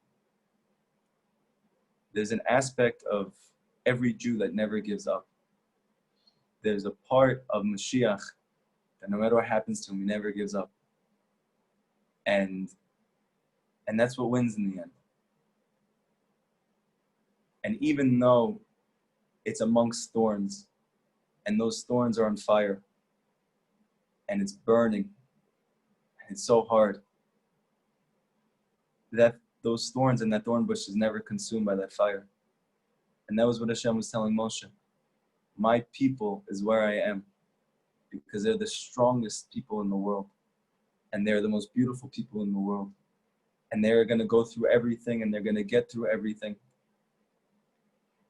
[SPEAKER 1] There's an aspect of every Jew that never gives up. There's a part of Mashiach that no matter what happens to him, he never gives up. And that's what wins in the end. And even though it's amongst thorns, and those thorns are on fire, and it's burning, and it's so hard, that those thorns and that thorn bush is never consumed by that fire. And that was what Hashem was telling Moshe. My people is where I am, because they're the strongest people in the world, and they're the most beautiful people in the world, and they're going to go through everything, and they're going to get through everything.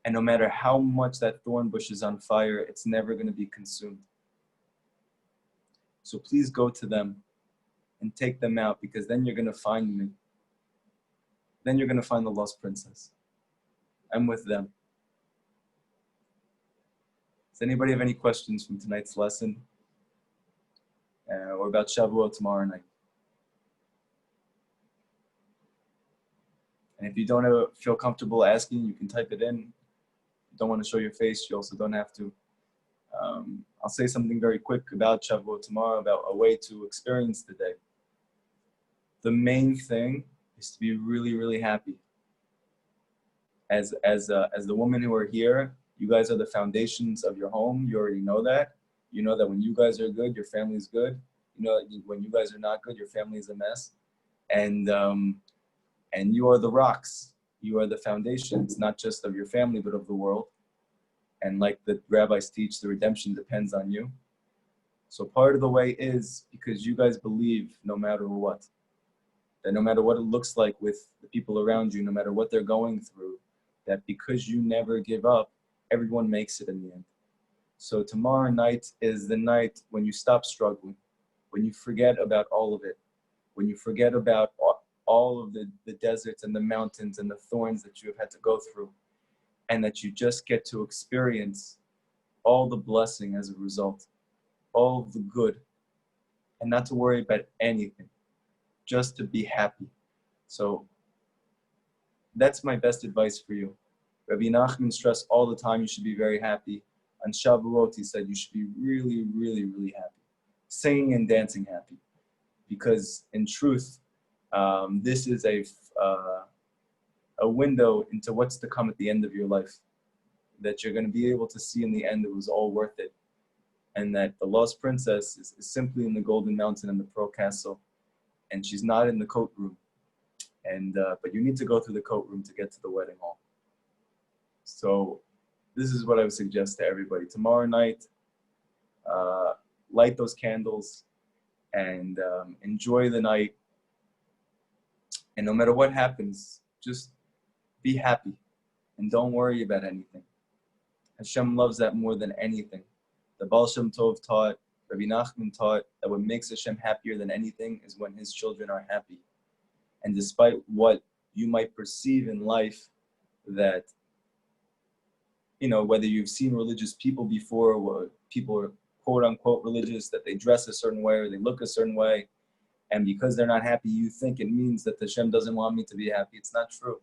[SPEAKER 1] And no matter how much that thorn bush is on fire, it's never going to be consumed. So please go to them and take them out, because then you're going to find me. Then you're going to find the lost princess. I'm with them. Does anybody have any questions from tonight's lesson? Or about Shavuot tomorrow night? And if you don't feel comfortable asking, you can type it in. If you don't want to show your face, you also don't have to. I'll say something very quick about Shavuot tomorrow, about a way to experience the day. The main thing is to be really, really happy. As the women who are here, you guys are the foundations of your home. You already know that. You know that when you guys are good, your family's good. You know that when you guys are not good, your family is a mess. And you are the rocks. You are the foundations, not just of your family, but of the world. And like the rabbis teach, the redemption depends on you. So part of the way is because you guys believe no matter what, that no matter what it looks like with the people around you, no matter what they're going through, that because you never give up, everyone makes it in the end. So tomorrow night is the night when you stop struggling, when you forget about all of it, when you forget about all of the deserts and the mountains and the thorns that you have had to go through, and that you just get to experience all the blessing as a result, all of the good, and not to worry about anything, just to be happy. So that's my best advice for you. Rabbi Nachman stressed all the time you should be very happy. On Shavuot, he said you should be really, really, really happy. Singing and dancing happy. Because in truth, this is a window into what's to come at the end of your life, that you're going to be able to see in the end it was all worth it, and that the lost princess is simply in the Golden Mountain and the Pearl Castle, and she's not in the coat room, and but you need to go through the coat room to get to the wedding hall. So this is what I would suggest to everybody. Tomorrow night, light those candles and enjoy the night, and no matter what happens, just be happy and don't worry about anything. Hashem loves that more than anything. The Baal Shem Tov taught, Rabbi Nachman taught, that what makes Hashem happier than anything is when his children are happy. And despite what you might perceive in life, that, you know, whether you've seen religious people before, or people are quote unquote religious, that they dress a certain way or they look a certain way, and because they're not happy, you think it means that Hashem doesn't want me to be happy. It's not true.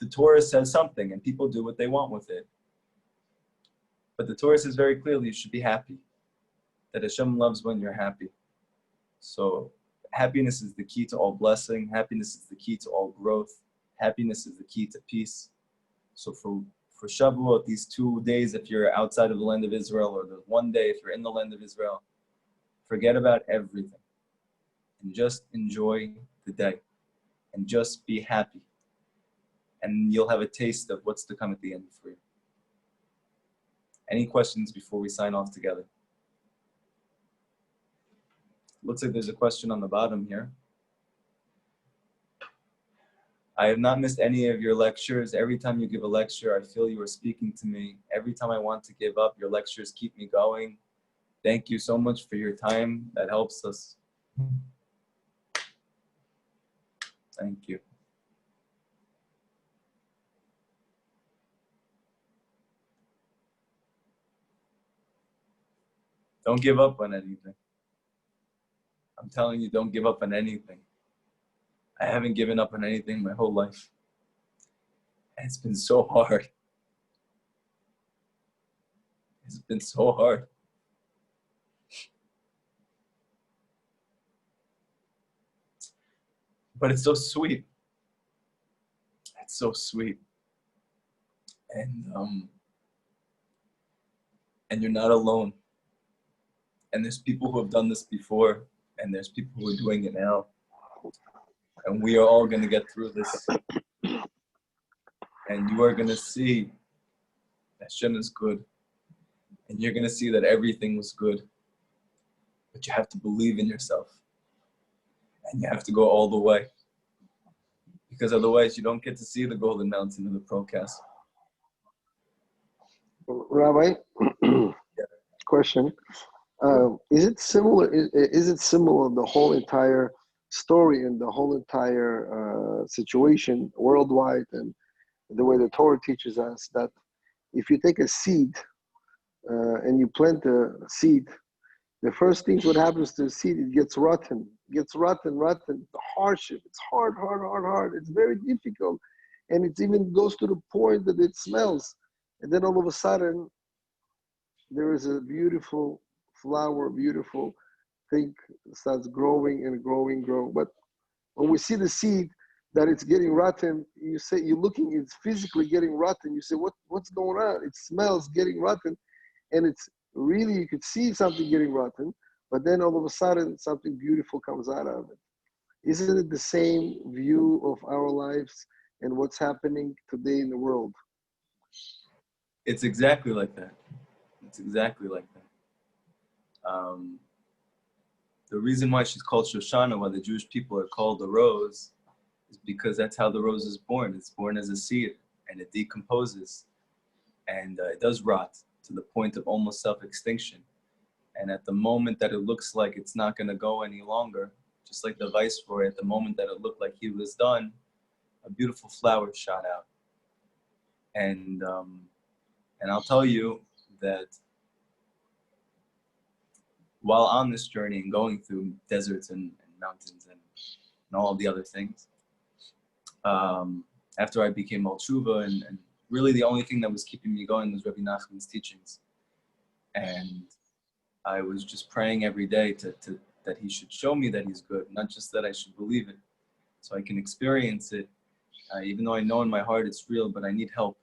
[SPEAKER 1] The Torah says something and people do what they want with it. But the Torah says very clearly you should be happy. That Hashem loves when you're happy. So happiness is the key to all blessing. Happiness is the key to all growth. Happiness is the key to peace. So for Shavuot, these 2 days, if you're outside of the land of Israel, or the 1 day if you're in the land of Israel, forget about everything and just enjoy the day and just be happy. and you'll have a taste of what's to come at the end for you. Any questions before we sign off together? Looks like there's a question on the bottom here. I have not missed any of your lectures. Every time you give a lecture, I feel you are speaking to me. Every time I want to give up, your lectures keep me going. Thank you so much for your time. That helps us. Thank you. Don't give up on anything. I'm telling you, don't give up on anything. I haven't given up on anything my whole life. And it's been so hard. It's been so hard. But it's so sweet. It's so sweet. And you're not alone. And there's people who have done this before, and there's people who are doing it now. And we are all going to get through this. And you are going to see that Hashem is good. And you're going to see that everything was good. But you have to believe in yourself. And you have to go all the way. Because otherwise you don't get to see the golden mountain of the procast.
[SPEAKER 3] Rabbi, question. Is it similar? Is it similar, the whole entire story and the whole entire situation worldwide, and the way the Torah teaches us that if you take a seed and you plant a seed, the first thing what happens to the seed, it gets rotten. It gets rotten. The hardship. It's hard. It's very difficult, and it even goes to the point that it smells. And then all of a sudden, there is a beautiful flower, beautiful thing starts growing and growing. But when we see the seed that it's getting rotten, you say you're looking, it's physically getting rotten. You say, what's going on? It smells getting rotten, and it's really, you could see something getting rotten. But then all of a sudden, something beautiful comes out of it. Isn't it the same view of our lives and what's happening today in the world?
[SPEAKER 1] It's exactly like that. It's exactly like that. The reason why she's called Shoshana, why the Jewish people are called the rose, is because that's how the rose is born. It's born as a seed, and it decomposes, and it does rot to the point of almost self-extinction. And at the moment that it looks like it's not going to go any longer, just like the viceroy, at the moment that it looked like he was done, a beautiful flower shot out. And I'll tell you that while on this journey and going through deserts and mountains and all of the other things, after I became Al Tshuva, and really the only thing that was keeping me going was Rabbi Nachman's teachings. And I was just praying every day that he should show me that he's good, not just that I should believe it, so I can experience it, even though I know in my heart it's real, but I need help.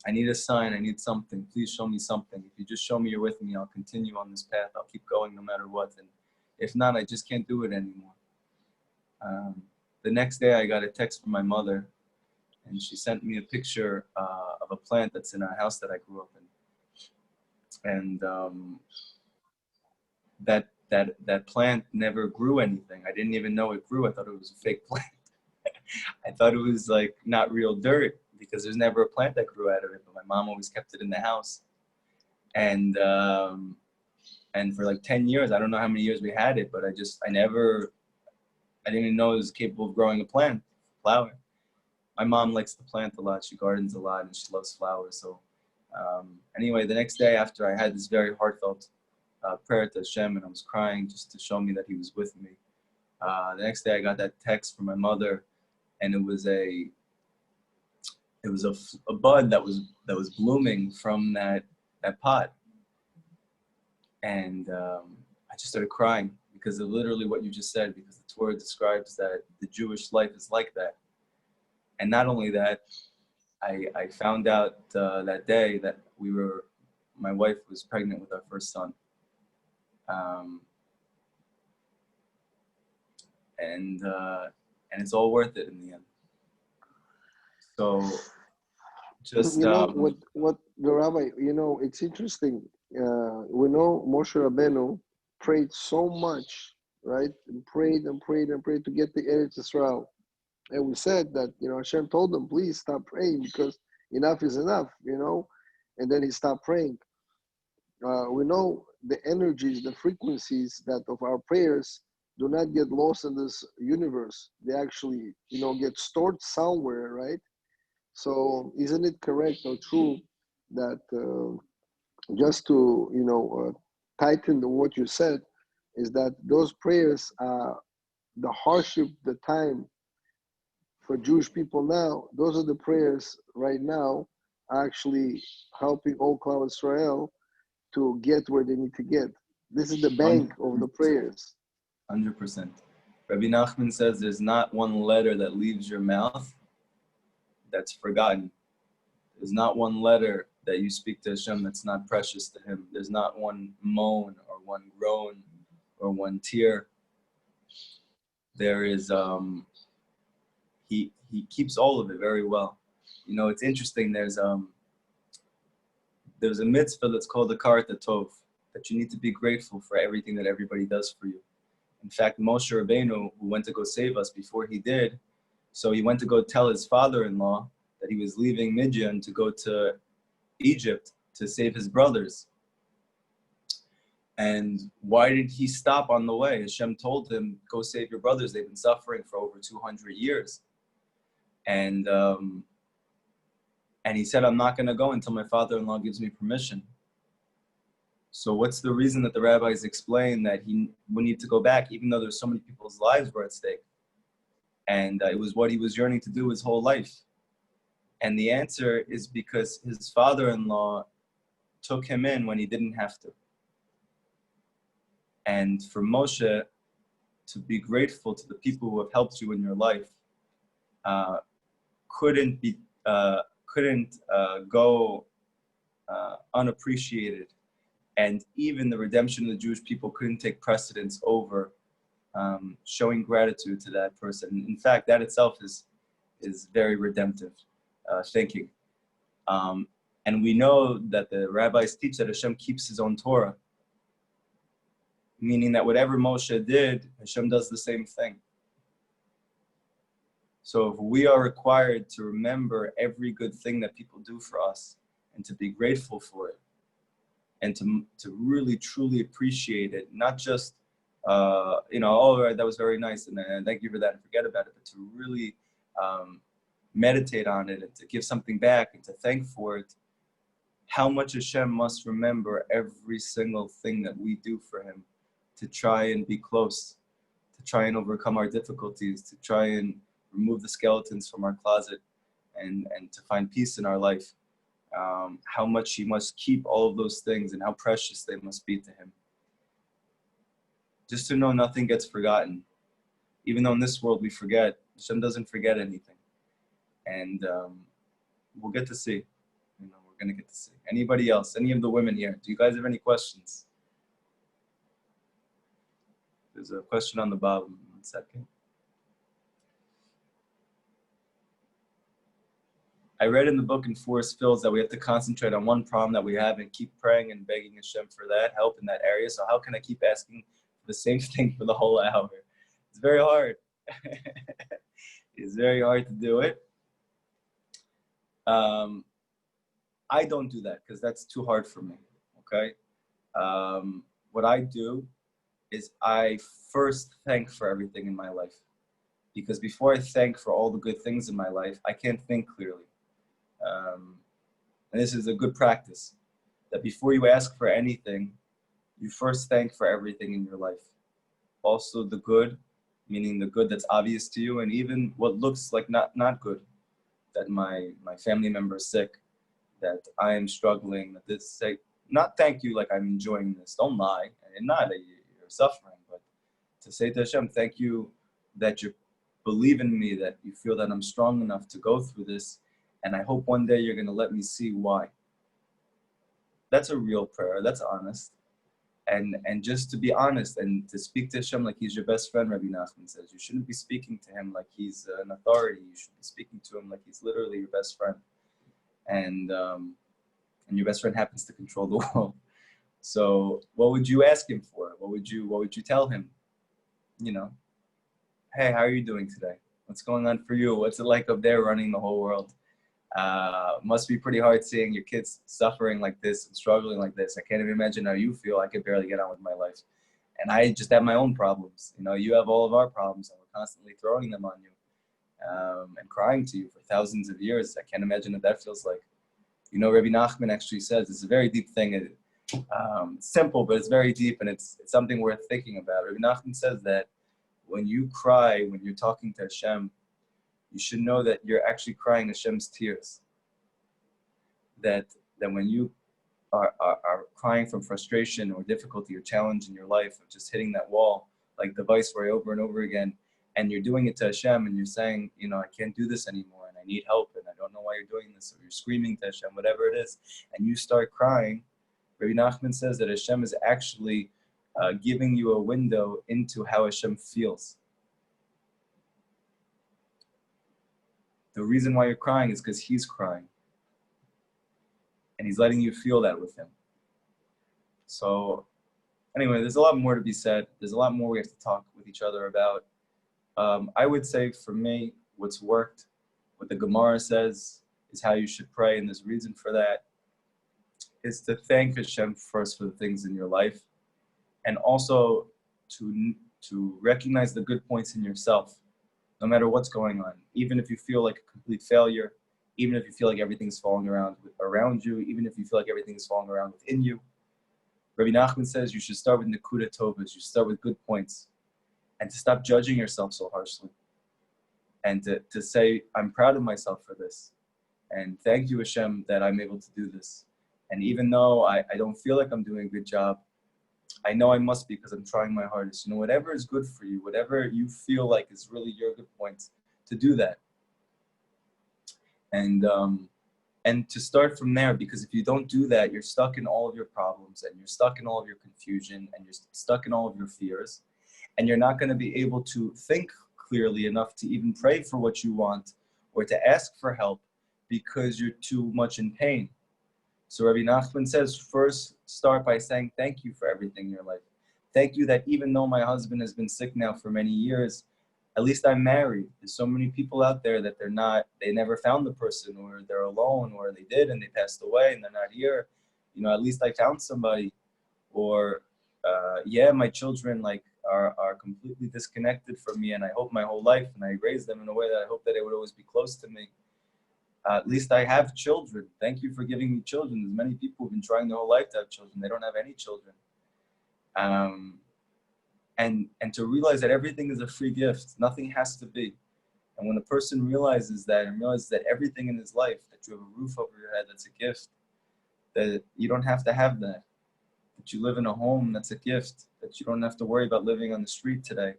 [SPEAKER 1] I need a sign, I need something. Please show me something. If you just show me you're with me, I'll continue on this path. I'll keep going no matter what. And if not, I just can't do it anymore. The next day I got a text from my mother, and she sent me a picture of a plant that's in our house that I grew up in. And that plant never grew anything. I didn't even know it grew. I thought it was a fake plant. I thought it was like not real dirt, because there's never a plant that grew out of it, but my mom always kept it in the house. And for like 10 years, I don't know how many years we had it, but I didn't even know it was capable of growing a plant, flower. My mom likes to plant a lot, she gardens a lot, and she loves flowers. So anyway, the next day after I had this very heartfelt prayer to Hashem, and I was crying just to show me that he was with me. The next day I got that text from my mother, and it was a bud that was blooming from that pot. And I just started crying, because of literally what you just said, because the Torah describes that the Jewish life is like that. And not only that, I found out that day that my wife was pregnant with our first son. And it's all worth it in the end. So just
[SPEAKER 3] what the rabbi, it's interesting. We know Moshe Rabbeinu prayed so much, right? And prayed and prayed and prayed to get the Eretz Yisrael. And we said that, Hashem told him, please stop praying because enough is enough, and then he stopped praying. We know the energies, the frequencies that of our prayers do not get lost in this universe. They actually, get stored somewhere, right? So isn't it correct or true that just to, tighten what you said, is that those prayers are the hardship, the time for Jewish people now, those are the prayers right now actually helping all Klal Israel to get where they need to get. This is the bank of the prayers.
[SPEAKER 1] 100%. Rabbi Nachman says there's not one letter that leaves your mouth that's forgotten. There's not one letter that you speak to Hashem that's not precious to him. There's not one moan or one groan or one tear. There is, he keeps all of it very well. It's interesting, there's a mitzvah that's called the Karat Tov, that you need to be grateful for everything that everybody does for you. In fact, Moshe Rabbeinu, who went to go save us before he did, so he went to go tell his father-in-law that he was leaving Midian to go to Egypt to save his brothers. And why did he stop on the way? Hashem told him, go save your brothers. They've been suffering for over 200 years. And he said, I'm not going to go until my father-in-law gives me permission. So what's the reason that the rabbis explain that he would need to go back, even though there's so many people's lives were at stake? And it was what he was yearning to do his whole life. And the answer is because his father-in-law took him in when he didn't have to. And for Moshe to be grateful to the people who have helped you in your life couldn't go unappreciated. And even the redemption of the Jewish people couldn't take precedence over showing gratitude to that person. In fact, that itself is very redemptive thinking. And we know that the rabbis teach that Hashem keeps his own Torah, meaning that whatever Moshe did, Hashem does the same thing. So if we are required to remember every good thing that people do for us and to be grateful for it, and to really, truly appreciate it, not just, oh, right, that was very nice, and thank you for that, and forget about it, but to really meditate on it and to give something back and to thank for it, how much Hashem must remember every single thing that we do for him to try and be close, to try and overcome our difficulties, to try and remove the skeletons from our closet and to find peace in our life. How much he must keep all of those things and how precious they must be to him. Just to know nothing gets forgotten. Even though in this world we forget, Hashem doesn't forget anything. And we'll get to see. We're going to get to see. Anybody else? Any of the women here? Do you guys have any questions? There's a question on the bottom. 1 second. I read in the book in Forest Fields that we have to concentrate on one problem that we have and keep praying and begging Hashem for that help in that area. So how can I keep asking for the same thing for the whole hour? It's very hard. It's very hard to do it. I don't do that because that's too hard for me, okay? What I do is I first thank for everything in my life. Because before I thank for all the good things in my life, I can't think clearly. And this is a good practice, that before you ask for anything, you first thank for everything in your life. Also the good, meaning the good that's obvious to you, and even what looks like not good, that my family member is sick, that I am struggling, that this say, not thank you like I'm enjoying this, don't lie, and not that you're suffering, but to say to Hashem, thank you that you believe in me, that you feel that I'm strong enough to go through this, and I hope one day you're going to let me see why. That's a real prayer. That's honest. and just to be honest and to speak to Hashem like he's your best friend. Rabbi Nachman says you shouldn't be speaking to him like he's an authority. You should be speaking to him like he's literally your best friend, and your best friend happens to control the world. So what would you ask him for? What would you tell him? You know, hey, how are you doing today? What's going on for you? What's it like up there running the whole world? Must be pretty hard seeing your kids suffering like this and struggling like this. I can't even imagine how you feel. I could barely get on with my life. And I just have my own problems. You know, you have all of our problems, and we're constantly throwing them on you and crying to you for thousands of years. I can't imagine what that feels like. You know, Rabbi Nachman actually says, it's a very deep thing. It's simple, but it's very deep, and it's something worth thinking about. Rabbi Nachman says that when you cry, when you're talking to Hashem, you should know that you're actually crying Hashem's tears. That when you are crying from frustration or difficulty or challenge in your life of just hitting that wall, like the viceroy over and over again, and you're doing it to Hashem and you're saying, you know, I can't do this anymore and I need help and I don't know why you're doing this, or you're screaming to Hashem, whatever it is, and you start crying, Rabbi Nachman says that Hashem is actually giving you a window into how Hashem feels. The reason why you're crying is because he's crying. And he's letting you feel that with him. So anyway, there's a lot more to be said. There's a lot more we have to talk with each other about. I would say for me, what's worked, what the Gemara says is how you should pray, and there's a reason for that, is to thank Hashem first for the things in your life, and also to recognize the good points in yourself, no matter what's going on. Even if you feel like a complete failure, even if you feel like everything's falling around you, even if you feel like everything is falling around within you. Rabbi Nachman says you should start with Nekuda Tovas, you start with good points, and to stop judging yourself so harshly. And to say, I'm proud of myself for this. And thank you, Hashem, that I'm able to do this. And even though I don't feel like I'm doing a good job, I know I must be because I'm trying my hardest. You know, whatever is good for you, whatever you feel like is really your good points, to do that. And to start from there, because if you don't do that, you're stuck in all of your problems, and you're stuck in all of your confusion, and you're stuck in all of your fears, and you're not going to be able to think clearly enough to even pray for what you want or to ask for help because you're too much in pain. So Rabbi Nachman says, first start by saying thank you for everything in your life. Thank you that even though my husband has been sick now for many years, at least I'm married. There's so many people out there that they never found the person, or they're alone, or they did and they passed away and they're not here. You know, at least I found somebody. Or, my children are completely disconnected from me, and I hope my whole life, and I raised them in a way that I hope that they would always be close to me. At least I have children. Thank you for giving me children. There's many people who've been trying their whole life to have children. They don't have any children. And to realize that everything is a free gift. Nothing has to be. And when a person realizes that, and realizes that everything in his life, that you have a roof over your head, that's a gift, that you don't have to have that you live in a home, that's a gift, that you don't have to worry about living on the street today.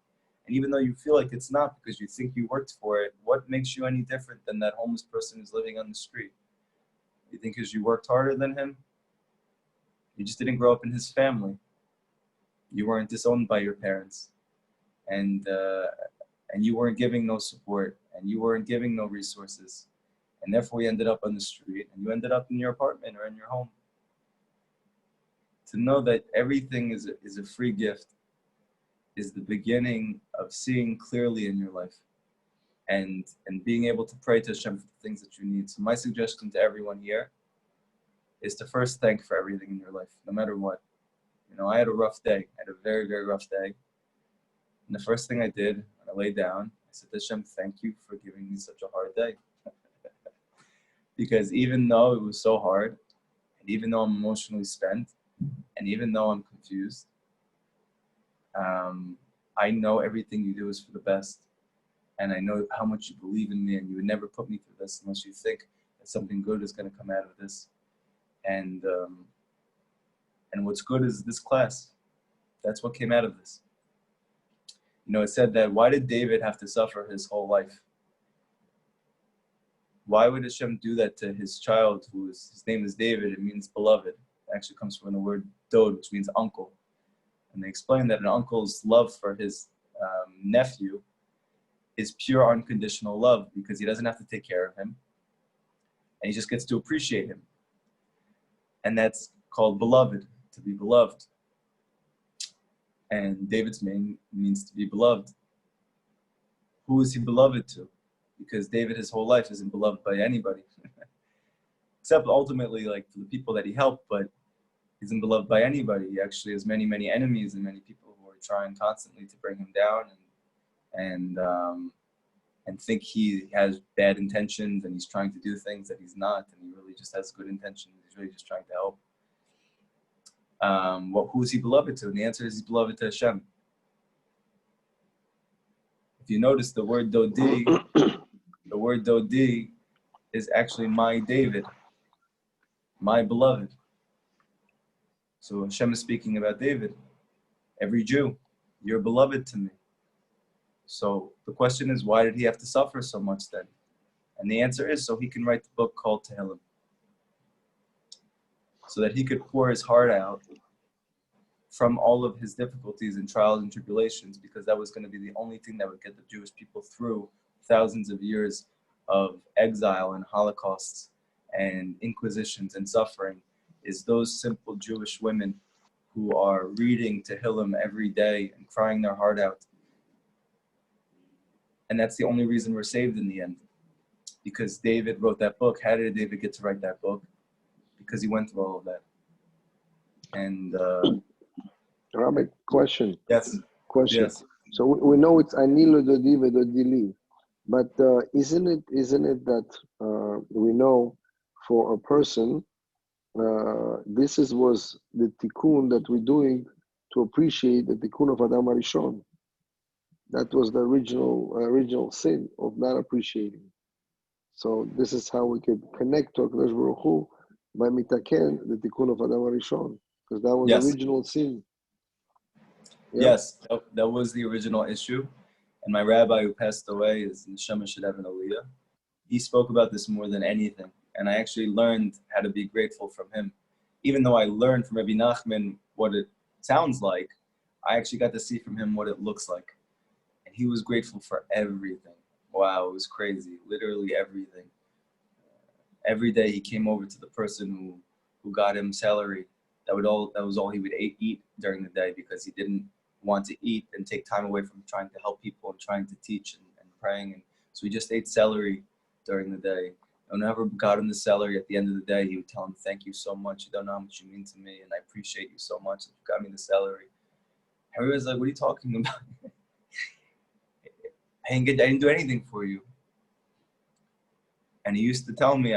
[SPEAKER 1] And even though you feel like it's not because you think you worked for it, what makes you any different than that homeless person who's living on the street? You think because you worked harder than him? You just didn't grow up in his family. You weren't disowned by your parents. And you weren't giving no support, and you weren't giving no resources. And therefore you ended up on the street, and you ended up in your apartment or in your home. To know that everything is a free gift is the beginning of seeing clearly in your life, and being able to pray to Hashem for the things that you need. So my suggestion to everyone here is to first thank for everything in your life, no matter what. You know, I had a rough day. I had a very, very rough day. And the first thing I did when I laid down, I said to Hashem, thank you for giving me such a hard day. Because even though it was so hard, and even though I'm emotionally spent, and even though I'm confused, I know everything you do is for the best. And I know how much you believe in me, and you would never put me through this unless you think that something good is going to come out of this. And what's good is this class. That's what came out of this. You know, it said that why did David have to suffer his whole life? Why would Hashem do that to his child his name is David? It means beloved. It actually comes from the word dod, which means uncle. And they explain that an uncle's love for his nephew is pure unconditional love because he doesn't have to take care of him and he just gets to appreciate him. And that's called beloved, to be beloved. And David's name means to be beloved. Who is he beloved to? Because David, his whole life, isn't beloved by anybody. Except ultimately, like, for the people that he helped, but he isn't beloved by anybody. He actually has many, many enemies and many people who are trying constantly to bring him down and think he has bad intentions and he's trying to do things that he's not, and he really just has good intentions. He's really just trying to help. Who is he beloved to? And the answer is he's beloved to Hashem. If you notice the word Dodi, the word Dodi is actually my David, my beloved. So Hashem is speaking about David. Every Jew, you're beloved to me. So the question is, why did he have to suffer so much then? And the answer is so he can write the book called Tehillim. So that he could pour his heart out from all of his difficulties and trials and tribulations, because that was going to be the only thing that would get the Jewish people through thousands of years of exile and holocausts and inquisitions and suffering, is those simple Jewish women who are reading Tehillim every day and crying their heart out. And that's the only reason we're saved in the end. Because David wrote that book. How did David get to write that book? Because he went through all of that. And
[SPEAKER 3] Rabbi, question.
[SPEAKER 1] yes.
[SPEAKER 3] Question.
[SPEAKER 1] Yes.
[SPEAKER 3] So we know it's Anilo Dodi Vedodili, but isn't it that we know for a person, this was the tikkun that we're doing to appreciate the tikkun of Adam Arishon. That was the original sin of not appreciating. So this is how we could connect to HaKadosh Baruch Hu by mitaken, the tikkun of Adam Arishon, because that was the original sin. Yep.
[SPEAKER 1] Yes, that was the original issue. And my rabbi who passed away is Neshama should have an aliyah. He spoke about this more than anything. And I actually learned how to be grateful from him. Even though I learned from Rabbi Nachman what it sounds like, I actually got to see from him what it looks like. And he was grateful for everything. Wow, it was crazy. Literally everything. Every day he came over to the person who got him celery. That was all he would eat during the day, because he didn't want to eat and take time away from trying to help people and trying to teach and praying. And so he just ate celery during the day. And whenever got him the celery, at the end of the day, he would tell him, "Thank you so much. You don't know how much you mean to me, and I appreciate you so much that you got me the celery." Everybody was like, "What are you talking about? I didn't do anything for you." And he used to tell me,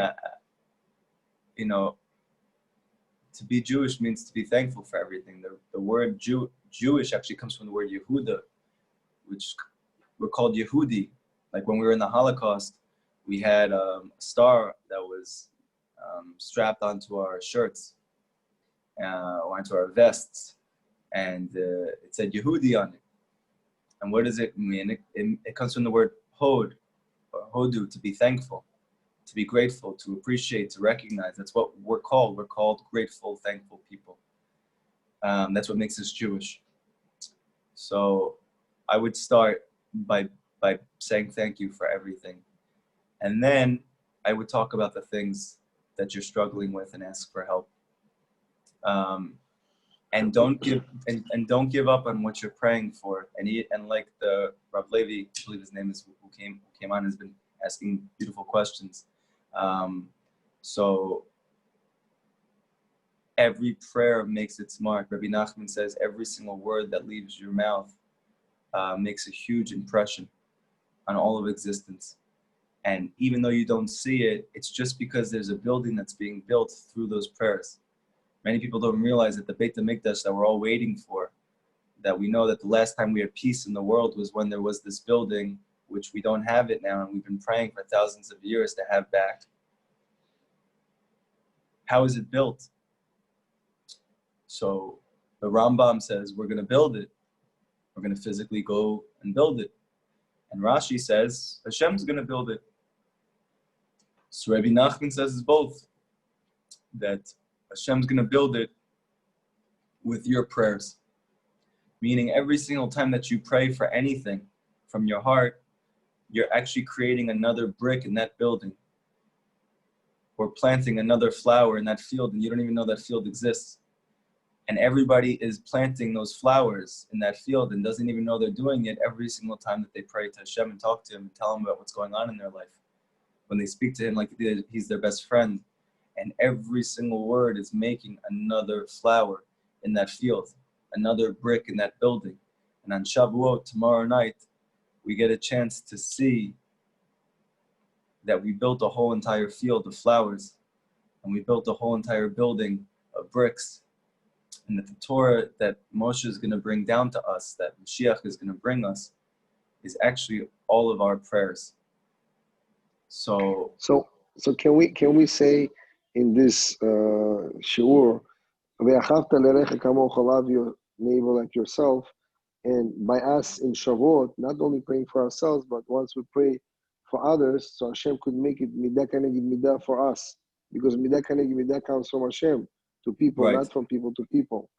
[SPEAKER 1] to be Jewish means to be thankful for everything. The word Jewish actually comes from the word Yehuda, which we're called Yehudi. Like when we were in the Holocaust, we had a star that was strapped onto our shirts, or onto our vests, and it said Yehudi on it. And what does it mean? It comes from the word hod, or hodu, to be thankful, to be grateful, to appreciate, to recognize. That's what we're called. We're called grateful, thankful people. That's what makes us Jewish. So I would start by saying thank you for everything. And then I would talk about the things that you're struggling with and ask for help. And don't give up on what you're praying for. And like the Rabbi Levi, I believe his name is, who came on, has been asking beautiful questions. So every prayer makes its mark. Rabbi Nachman says every single word that leaves your mouth makes a huge impression on all of existence. And even though you don't see it, it's just because there's a building that's being built through those prayers. Many people don't realize that the Beit HaMikdash that we're all waiting for, that we know that the last time we had peace in the world was when there was this building, which we don't have it now, and we've been praying for thousands of years to have back. How is it built? So the Rambam says we're going to build it. We're going to physically go and build it. And Rashi says Hashem's going to build it. So Rabbi Nachman says it's both. That Hashem's going to build it with your prayers. Meaning every single time that you pray for anything from your heart, you're actually creating another brick in that building, or planting another flower in that field, and you don't even know that field exists. And everybody is planting those flowers in that field and doesn't even know they're doing it every single time that they pray to Hashem and talk to Him and tell Him about what's going on in their life. When they speak to Him like He's their best friend. And every single word is making another flower in that field, another brick in that building. And on Shavuot, tomorrow night, we get a chance to see that we built a whole entire field of flowers, and we built a whole entire building of bricks, and that the Torah that Moshe is going to bring down to us, that Mashiach is going to bring us, is actually all of our prayers. So
[SPEAKER 3] can we say in this shiur, "Ve'achavta lerecha kamocha," love your neighbor like yourself, and by us in Shavuot, not only praying for ourselves, but once we pray for others, so Hashem could make it midah kanegid midah for us, because midah kanegid midah comes from Hashem to people,
[SPEAKER 1] right.
[SPEAKER 3] not from people to people.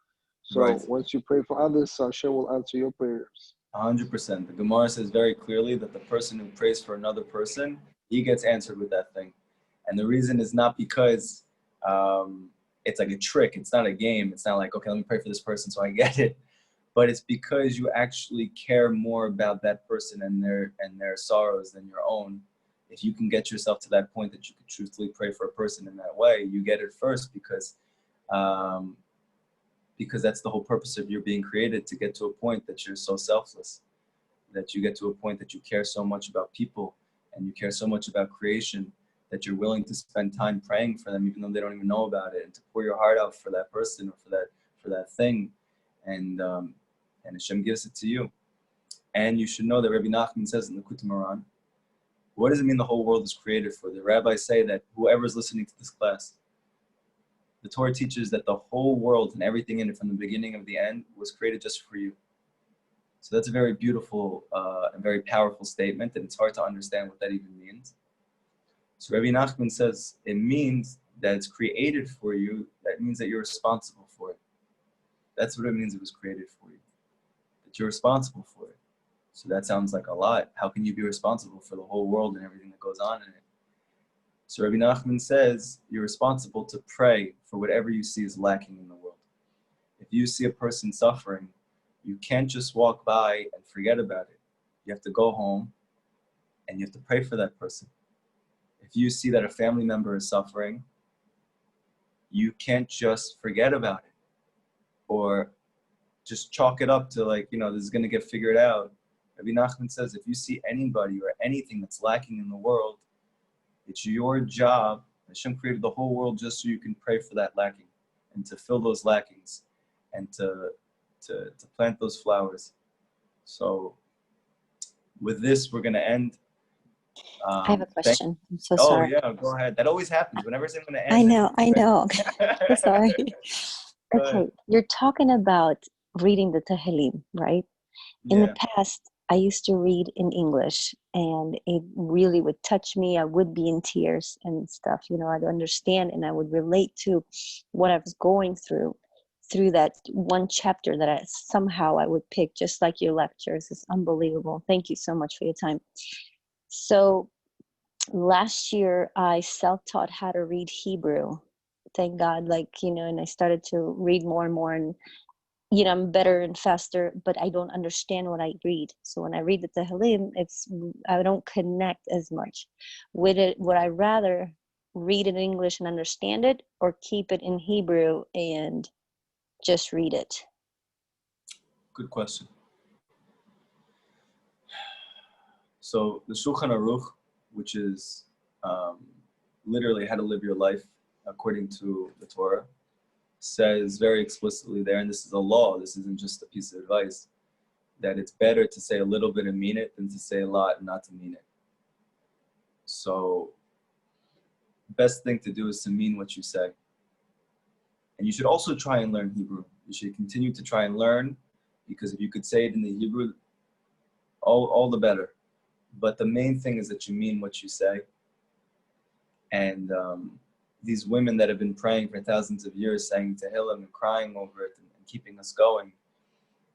[SPEAKER 3] So
[SPEAKER 1] right.
[SPEAKER 3] once you pray for others, so Hashem will answer your prayers.
[SPEAKER 1] 100%. The Gemara says very clearly that the person who prays for another person, he gets answered with that thing. And the reason is not because it's like a trick. It's not a game. It's not like, okay, let me pray for this person so I get it. But it's because you actually care more about that person and their sorrows than your own. If you can get yourself to that point that you could truthfully pray for a person in that way, you get it first because that's the whole purpose of your being created, to get to a point that you're so selfless, that you get to a point that you care so much about people and you care so much about creation that you're willing to spend time praying for them even though they don't even know about it, and to pour your heart out for that person or for that thing. And Hashem gives it to you. And you should know that Rabbi Nachman says in the Likutei Moharan, what does it mean the whole world is created for? The rabbis say that whoever is listening to this class, the Torah teaches that the whole world and everything in it from the beginning of the end was created just for you. So that's a very beautiful and very powerful statement, and it's hard to understand what that even means. So Rabbi Nachman says it means that it's created for you. That means that you're responsible for it. That's what it means it was created for you, that you're responsible for it. So that sounds like a lot. How can you be responsible for the whole world and everything that goes on in it? So Rabbi Nachman says you're responsible to pray for whatever you see is lacking in the world. If you see a person suffering, you can't just walk by and forget about it. You have to go home and you have to pray for that person. If you see that a family member is suffering, you can't just forget about it or just chalk it up to this is going to get figured out. Rabbi Nachman says if you see anybody or anything that's lacking in the world, it's your job. Hashem created the whole world just so you can pray for that lacking and to fill those lackings and to plant those flowers. So with this, we're going to end.
[SPEAKER 4] I have a question. I'm so sorry.
[SPEAKER 1] Oh, yeah, go ahead. That always happens. Whenever I'm going to end.
[SPEAKER 4] I know. I'm sorry. Okay, you're talking about reading the Tehillim, right? In the past, I used to read in English, and it really would touch me. I would be in tears and stuff. I'd understand, and I would relate to what I was going through that one chapter that I would pick, just like your lectures. It's unbelievable. Thank you so much for your time. So last year, I self-taught how to read Hebrew. Thank God, and I started to read more and more, and I'm better and faster, but I don't understand what I read. So when I read the Tehillim, I don't connect as much with it. Would I rather read it in English and understand it, or keep it in Hebrew and just read it?
[SPEAKER 1] Good question. So the Shulchan Aruch, which is literally how to live your life according to the Torah, says very explicitly there, and this is a law, this isn't just a piece of advice, that it's better to say a little bit and mean it than to say a lot and not to mean it. So the best thing to do is to mean what you say. And you should also try and learn Hebrew. You should continue to try and learn, because if you could say it in the Hebrew, all the better. But the main thing is that you mean what you say. And these women that have been praying for thousands of years, saying Tehillim and crying over it and keeping us going,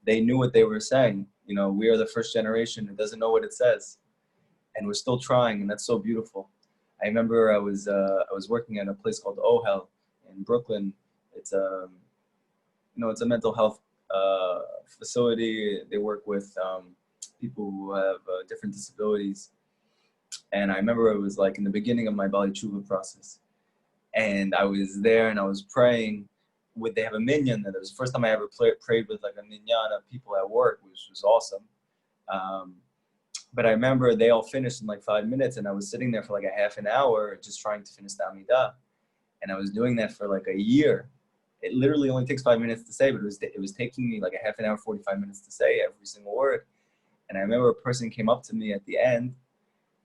[SPEAKER 1] they knew what they were saying. We are the first generation that doesn't know what it says, and we're still trying, and that's so beautiful. I remember I was working at a place called Ohel in Brooklyn. It's it's a mental health facility. They work with people who have different disabilities. And I remember it was like in the beginning of my Bali Tshuva process. And I was there and I was praying. They have a minyan, and it was the first time I ever prayed with like a minyan of people at work, which was awesome. But I remember they all finished in like 5 minutes, and I was sitting there for like a half an hour just trying to finish the Amidah. And I was doing that for like a year. It literally only takes 5 minutes to say, but it was taking me like a half an hour, 45 minutes to say every single word. And I remember a person came up to me at the end,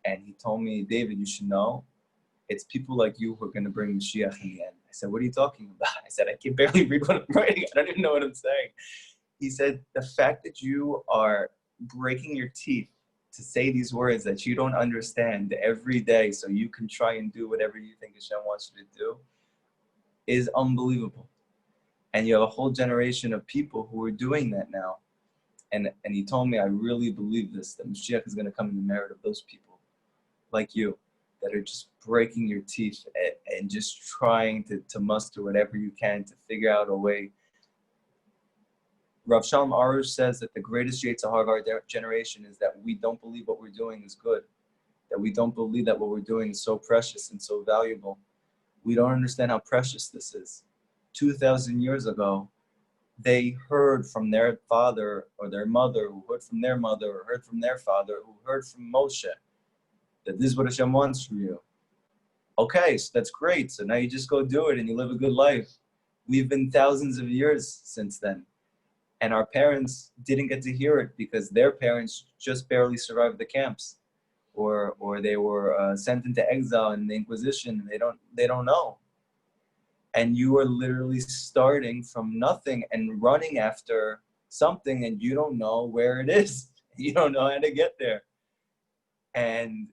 [SPEAKER 1] and he told me, David, you should know, it's people like you who are going to bring Mashiach in the end. I said, what are you talking about? I said, I can barely read what I'm writing. I don't even know what I'm saying. He said, the fact that you are breaking your teeth to say these words that you don't understand every day so you can try and do whatever you think Hashem wants you to do is unbelievable. And you have a whole generation of people who are doing that now. And he told me, I really believe this, that Mashiach is going to come in the merit of those people like you that are just breaking your teeth and just trying to muster whatever you can to figure out a way. Rav Shalom Arush says that the greatest Yetzer Hara of our generation is that we don't believe what we're doing is good, that we don't believe that what we're doing is so precious and so valuable. We don't understand how precious this is. 2,000 years ago, they heard from their father or their mother, who heard from their mother, or heard from their father, who heard from Moshe, that this is what Hashem wants from you. Okay, so that's great. So now you just go do it and you live a good life. We've been thousands of years since then. And our parents didn't get to hear it because their parents just barely survived the camps, or they were sent into exile in the Inquisition. They don't know. And you are literally starting from nothing and running after something, and you don't know where it is. You don't know how to get there. And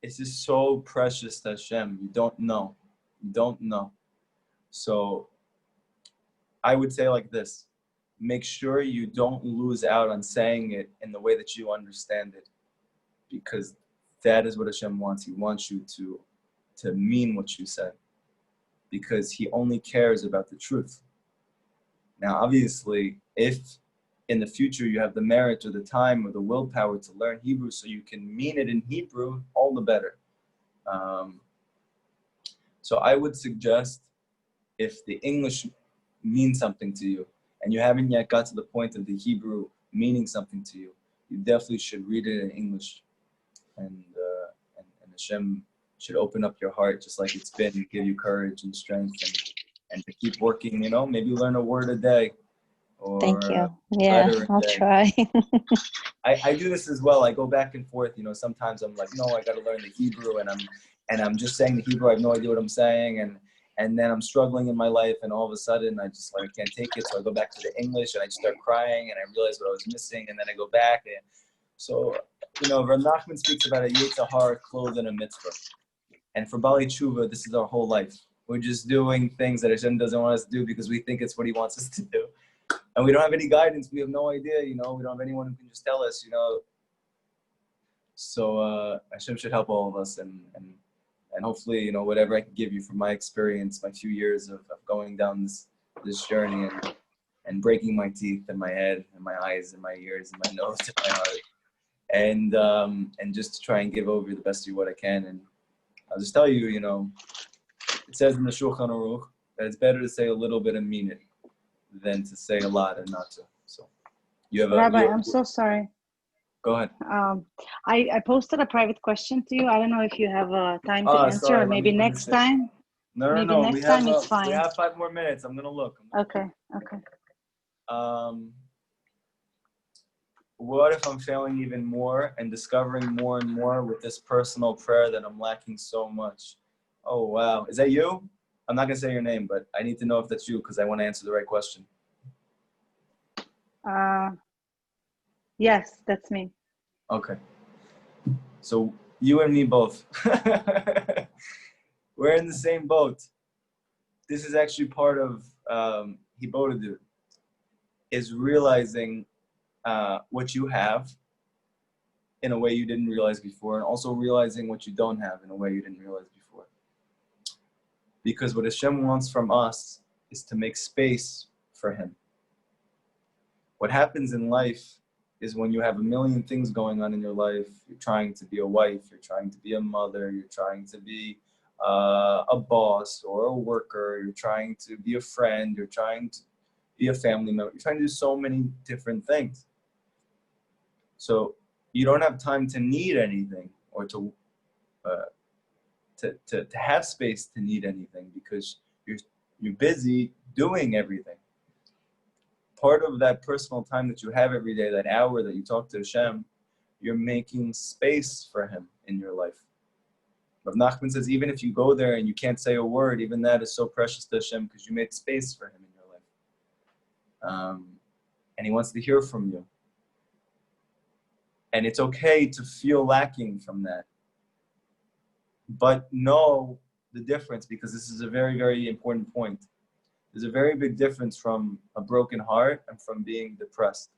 [SPEAKER 1] it's just so precious to Hashem. You don't know. You don't know. So I would say like this. Make sure you don't lose out on saying it in the way that you understand it, because that is what Hashem wants. He wants you to mean what you say, because he only cares about the truth. Now, obviously, if in the future you have the merit or the time or the willpower to learn Hebrew so you can mean it in Hebrew, all the better. So I would suggest, if the English means something to you, and you haven't yet got to the point of the Hebrew meaning something to you, you definitely should read it in English. And Hashem should open up your heart just like it's been, and give you courage and strength and to keep working, maybe learn a word a day. Or
[SPEAKER 4] thank you. Yeah, I'll try.
[SPEAKER 1] I do this as well. I go back and forth. Sometimes I'm like, no, I got to learn the Hebrew, and I'm just saying the Hebrew. I have no idea what I'm saying, and then I'm struggling in my life, and all of a sudden I just I can't take it. So I go back to the English, and I just start crying, and I realize what I was missing, and then I go back. And so, Rav Nachman speaks about a Yetzer Hara clothed in a mitzvah. And for Bali Tshuva, this is our whole life. We're just doing things that Hashem doesn't want us to do because we think it's what he wants us to do. And we don't have any guidance. We have no idea, we don't have anyone who can just tell us, So Hashem should help all of us. And hopefully, whatever I can give you from my experience, my few years of going down this journey and breaking my teeth and my head and my eyes and my ears and my nose and my heart. And just to try and give over the best of what I can. And I'll just tell you, it says in the Shulchan Aruch that it's better to say a little bit and mean it than to say a lot and not to. So you have
[SPEAKER 5] Rabbi, I'm so sorry.
[SPEAKER 1] Go ahead.
[SPEAKER 5] I posted a private question to you. I don't know if you have time to answer,
[SPEAKER 1] sorry,
[SPEAKER 5] or maybe next time.
[SPEAKER 1] No.
[SPEAKER 5] Next time it's fine.
[SPEAKER 1] We have 5 more minutes. I'm gonna look.
[SPEAKER 5] Okay.
[SPEAKER 1] What if I'm failing even more and discovering more and more with this personal prayer that I'm lacking so much? Oh, wow. Is that you? I'm not going to say your name, but I need to know if that's you because I want to answer the right question.
[SPEAKER 5] Yes, that's me.
[SPEAKER 1] Okay. So you and me both. We're in the same boat. This is actually part of Hibodadu. is realizing what you have in a way you didn't realize before, and also realizing what you don't have in a way you didn't realize before. Because what Hashem wants from us is to make space for Him. What happens in life is when you have a million things going on in your life, you're trying to be a wife, you're trying to be a mother, you're trying to be a boss or a worker, you're trying to be a friend, you're trying to be a family member, you're trying to do so many different things. So you don't have time to need anything or to have space to need anything because you're busy doing everything. Part of that personal time that you have every day, that hour that you talk to Hashem, you're making space for Him in your life. Rav Nachman says, even if you go there and you can't say a word, even that is so precious to Hashem because you made space for Him in your life. And He wants to hear from you. And it's okay to feel lacking from that. But know the difference, because this is a very, very important point. There's a very big difference from a broken heart and from being depressed.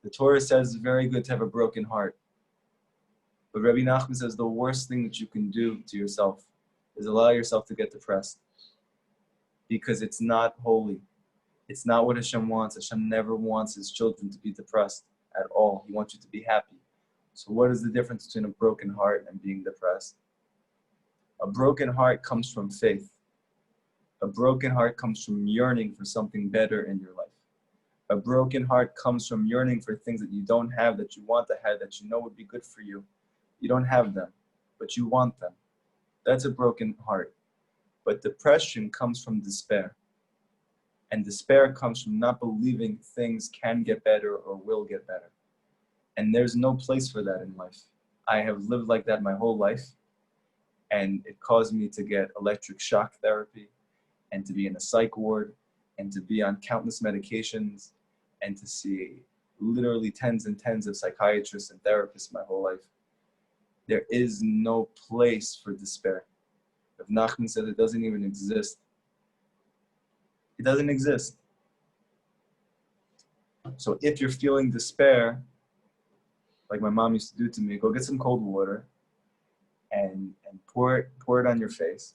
[SPEAKER 1] The Torah says it's very good to have a broken heart. But Rabbi Nachman says the worst thing that you can do to yourself is allow yourself to get depressed. Because it's not holy. It's not what Hashem wants. Hashem never wants His children to be depressed at all. He wants you to be happy. So what is the difference between a broken heart and being depressed? A broken heart comes from faith. A broken heart comes from yearning for something better in your life. A broken heart comes from yearning for things that you don't have, that you want to have, that you know would be good for you. You don't have them, but you want them. That's a broken heart. But depression comes from despair. And despair comes from not believing things can get better or will get better. And there's no place for that in life. I have lived like that my whole life. And it caused me to get electric shock therapy, and to be in a psych ward, and to be on countless medications, and to see literally tens and tens of psychiatrists and therapists my whole life. There is no place for despair. Rav Nachman said it doesn't even exist. It doesn't exist. So if you're feeling despair, like my mom used to do to me, go get some cold water and pour it on your face.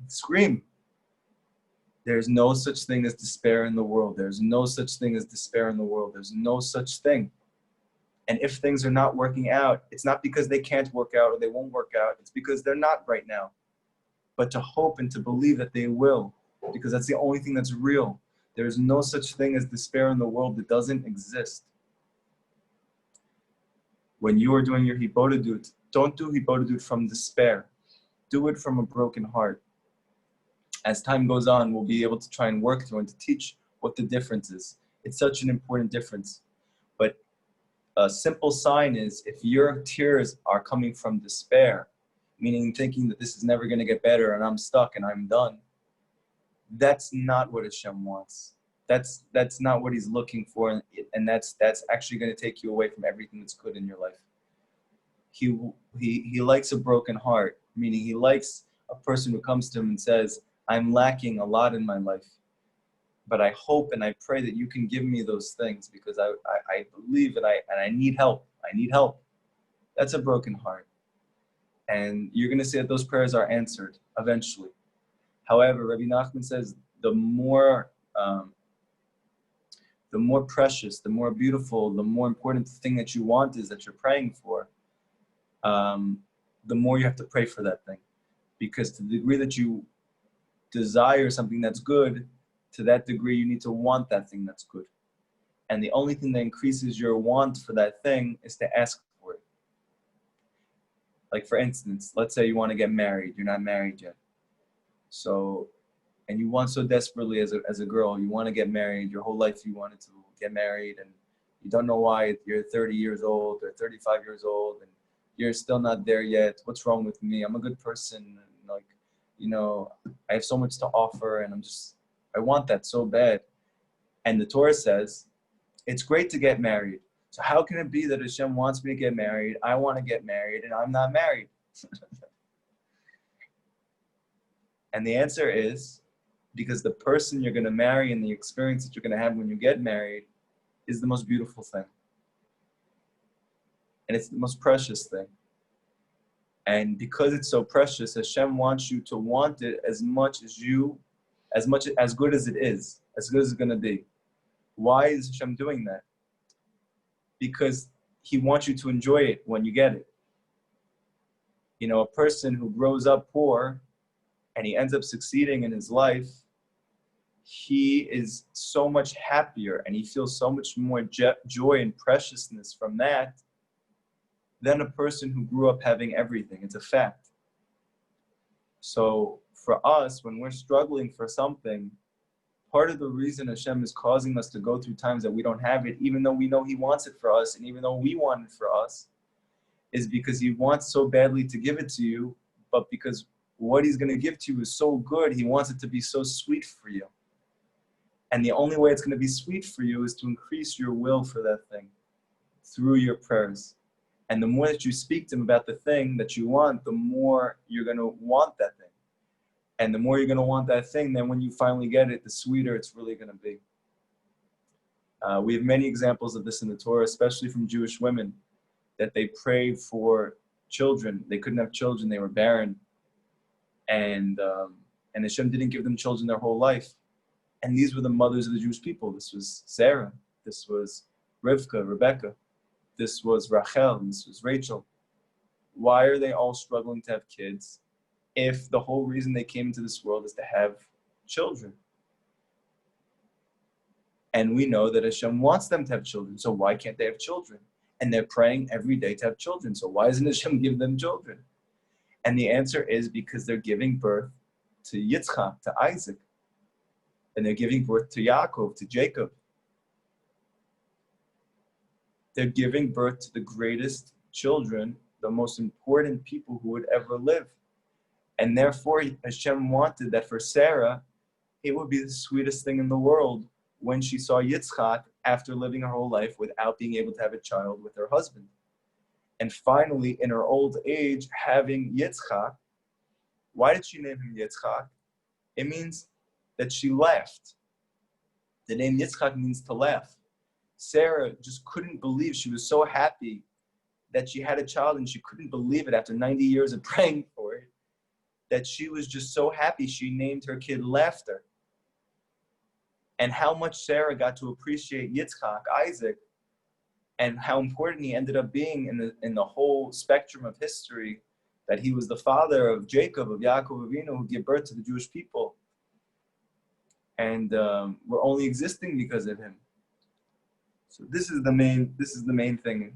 [SPEAKER 1] Scream. There's no such thing as despair in the world. There's no such thing as despair in the world. There's no such thing. And if things are not working out, it's not because they can't work out or they won't work out. It's because they're not right now. But to hope and to believe that they will, because that's the only thing that's real. There's no such thing as despair in the world. It doesn't exist. When you are doing your hibodedut, don't do hibodedut from despair. Do it from a broken heart. As time goes on, we'll be able to try and work through and to teach what the difference is. It's such an important difference. But a simple sign is if your tears are coming from despair, meaning thinking that this is never going to get better and I'm stuck and I'm done, that's not what Hashem wants. That's not what He's looking for, and that's actually going to take you away from everything that's good in your life. He likes a broken heart, meaning He likes a person who comes to Him and says, I'm lacking a lot in my life, but I hope and I pray that you can give me those things because I believe and I need help. I need help. That's a broken heart. And you're going to see that those prayers are answered eventually. However, Rabbi Nachman says the more precious, the more beautiful, the more important thing that you want is that you're praying for, the more you have to pray for that thing. Because to the degree that you desire something that's good, to that degree you need to want that thing that's good. And the only thing that increases your want for that thing is to ask for it. Like for instance, let's say you want to get married, you're not married yet. So, and you want so desperately as a girl, you want to get married, your whole life you wanted to get married, and you don't know why. You're 30 years old or 35 years old and you're still not there yet. What's wrong with me? I'm a good person, and like, you know, I have so much to offer and I want that so bad. And the Torah says, it's great to get married. So how can it be that Hashem wants me to get married, I want to get married, and I'm not married? And the answer is Because the person you're going to marry and the experience that you're going to have when you get married is the most beautiful thing. And it's the most precious thing. And because it's so precious, Hashem wants you to want it as good as it is, as good as it's going to be. Why is Hashem doing that? Because He wants you to enjoy it when you get it. You know, a person who grows up poor and he ends up succeeding in his life, he is so much happier and he feels so much more joy and preciousness from that than a person who grew up having everything. It's a fact. So for us, when we're struggling for something, part of the reason Hashem is causing us to go through times that we don't have it, even though we know He wants it for us, and even though we want it for us, is because He wants so badly to give it to you, but because what He's going to give to you is so good, He wants it to be so sweet for you. And the only way it's going to be sweet for you is to increase your will for that thing through your prayers. And the more that you speak to Him about the thing that you want, the more you're going to want that thing. And the more you're going to want that thing, then when you finally get it, the sweeter it's really going to be. We have many examples of this in the Torah, especially from Jewish women, that they prayed for children. They couldn't have children. They were barren. And Hashem didn't give them children their whole life. And these were the mothers of the Jewish people. This was Sarah. This was Rivka, Rebecca. This was Rachel. And this was Rachel. Why are they all struggling to have kids if the whole reason they came into this world is to have children? And we know that Hashem wants them to have children. So why can't they have children? And they're praying every day to have children. So why doesn't Hashem give them children? And the answer is because they're giving birth to Yitzchak, to Isaac. And they're giving birth to Yaakov, to Jacob. They're giving birth to the greatest children, the most important people who would ever live. And therefore, Hashem wanted that for Sarah, it would be the sweetest thing in the world when she saw Yitzchak after living her whole life without being able to have a child with her husband. And finally, in her old age, having Yitzchak. Why did she name him Yitzchak? It means that she laughed. The name Yitzchak means to laugh. Sarah just couldn't believe. She was so happy that she had a child, and she couldn't believe it after 90 years of praying for it, that she was just so happy she named her kid Laughter. And how much Sarah got to appreciate Yitzchak, Isaac, and how important he ended up being in the whole spectrum of history, that he was the father of Jacob, of Yaakov Avinu, who gave birth to the Jewish people. And we're only existing because of him. So this is the main thing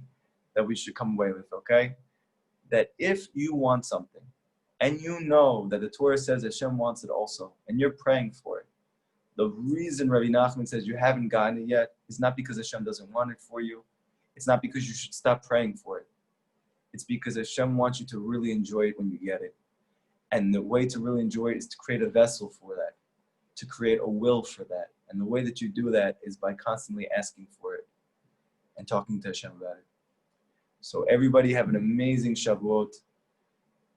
[SPEAKER 1] that we should come away with, okay? That if you want something, and you know that the Torah says Hashem wants it also, and you're praying for it, the reason Rabbi Nachman says you haven't gotten it yet is not because Hashem doesn't want it for you. It's not because you should stop praying for it. It's because Hashem wants you to really enjoy it when you get it. And the way to really enjoy it is to create a vessel for that, to create a will for that. And the way that you do that is by constantly asking for it and talking to Hashem about it. So everybody have an amazing Shavuot.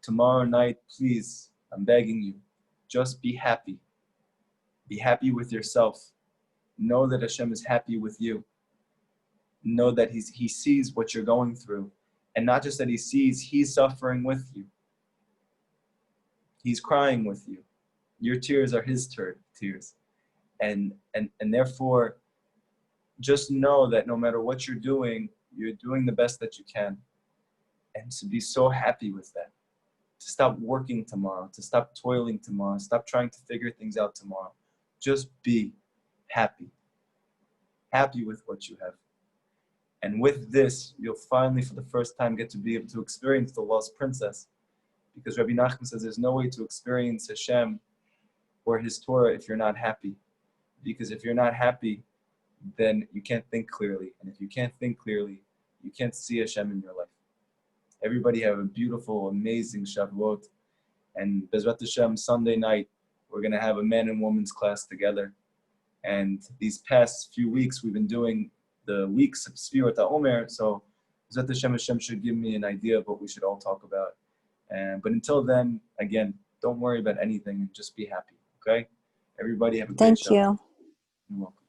[SPEAKER 1] Tomorrow night, please, I'm begging you, just be happy. Be happy with yourself. Know that Hashem is happy with you. Know that He sees what you're going through. And not just that He sees, He's suffering with you. He's crying with you. Your tears are His tears. And therefore, just know that no matter what you're doing the best that you can. And to be so happy with that. To stop working tomorrow, to stop toiling tomorrow, stop trying to figure things out tomorrow. Just be happy. Happy with what you have. And with this, you'll finally, for the first time, get to be able to experience the lost princess. Because Rabbi Nachman says there's no way to experience Hashem or His Torah if you're not happy. Because if you're not happy, then you can't think clearly. And if you can't think clearly, you can't see Hashem in your life. Everybody have a beautiful, amazing Shavuot. And Bezrat Hashem, Sunday night, we're going to have a man and woman's class together. And these past few weeks, we've been doing the weeks of Sfirat HaOmer. So Bezrat Hashem should give me an idea of what we should all talk about. But until then, again, don't worry about anything and just be happy, okay? Everybody have a great
[SPEAKER 4] Thank
[SPEAKER 1] show.
[SPEAKER 4] you.
[SPEAKER 1] You're welcome.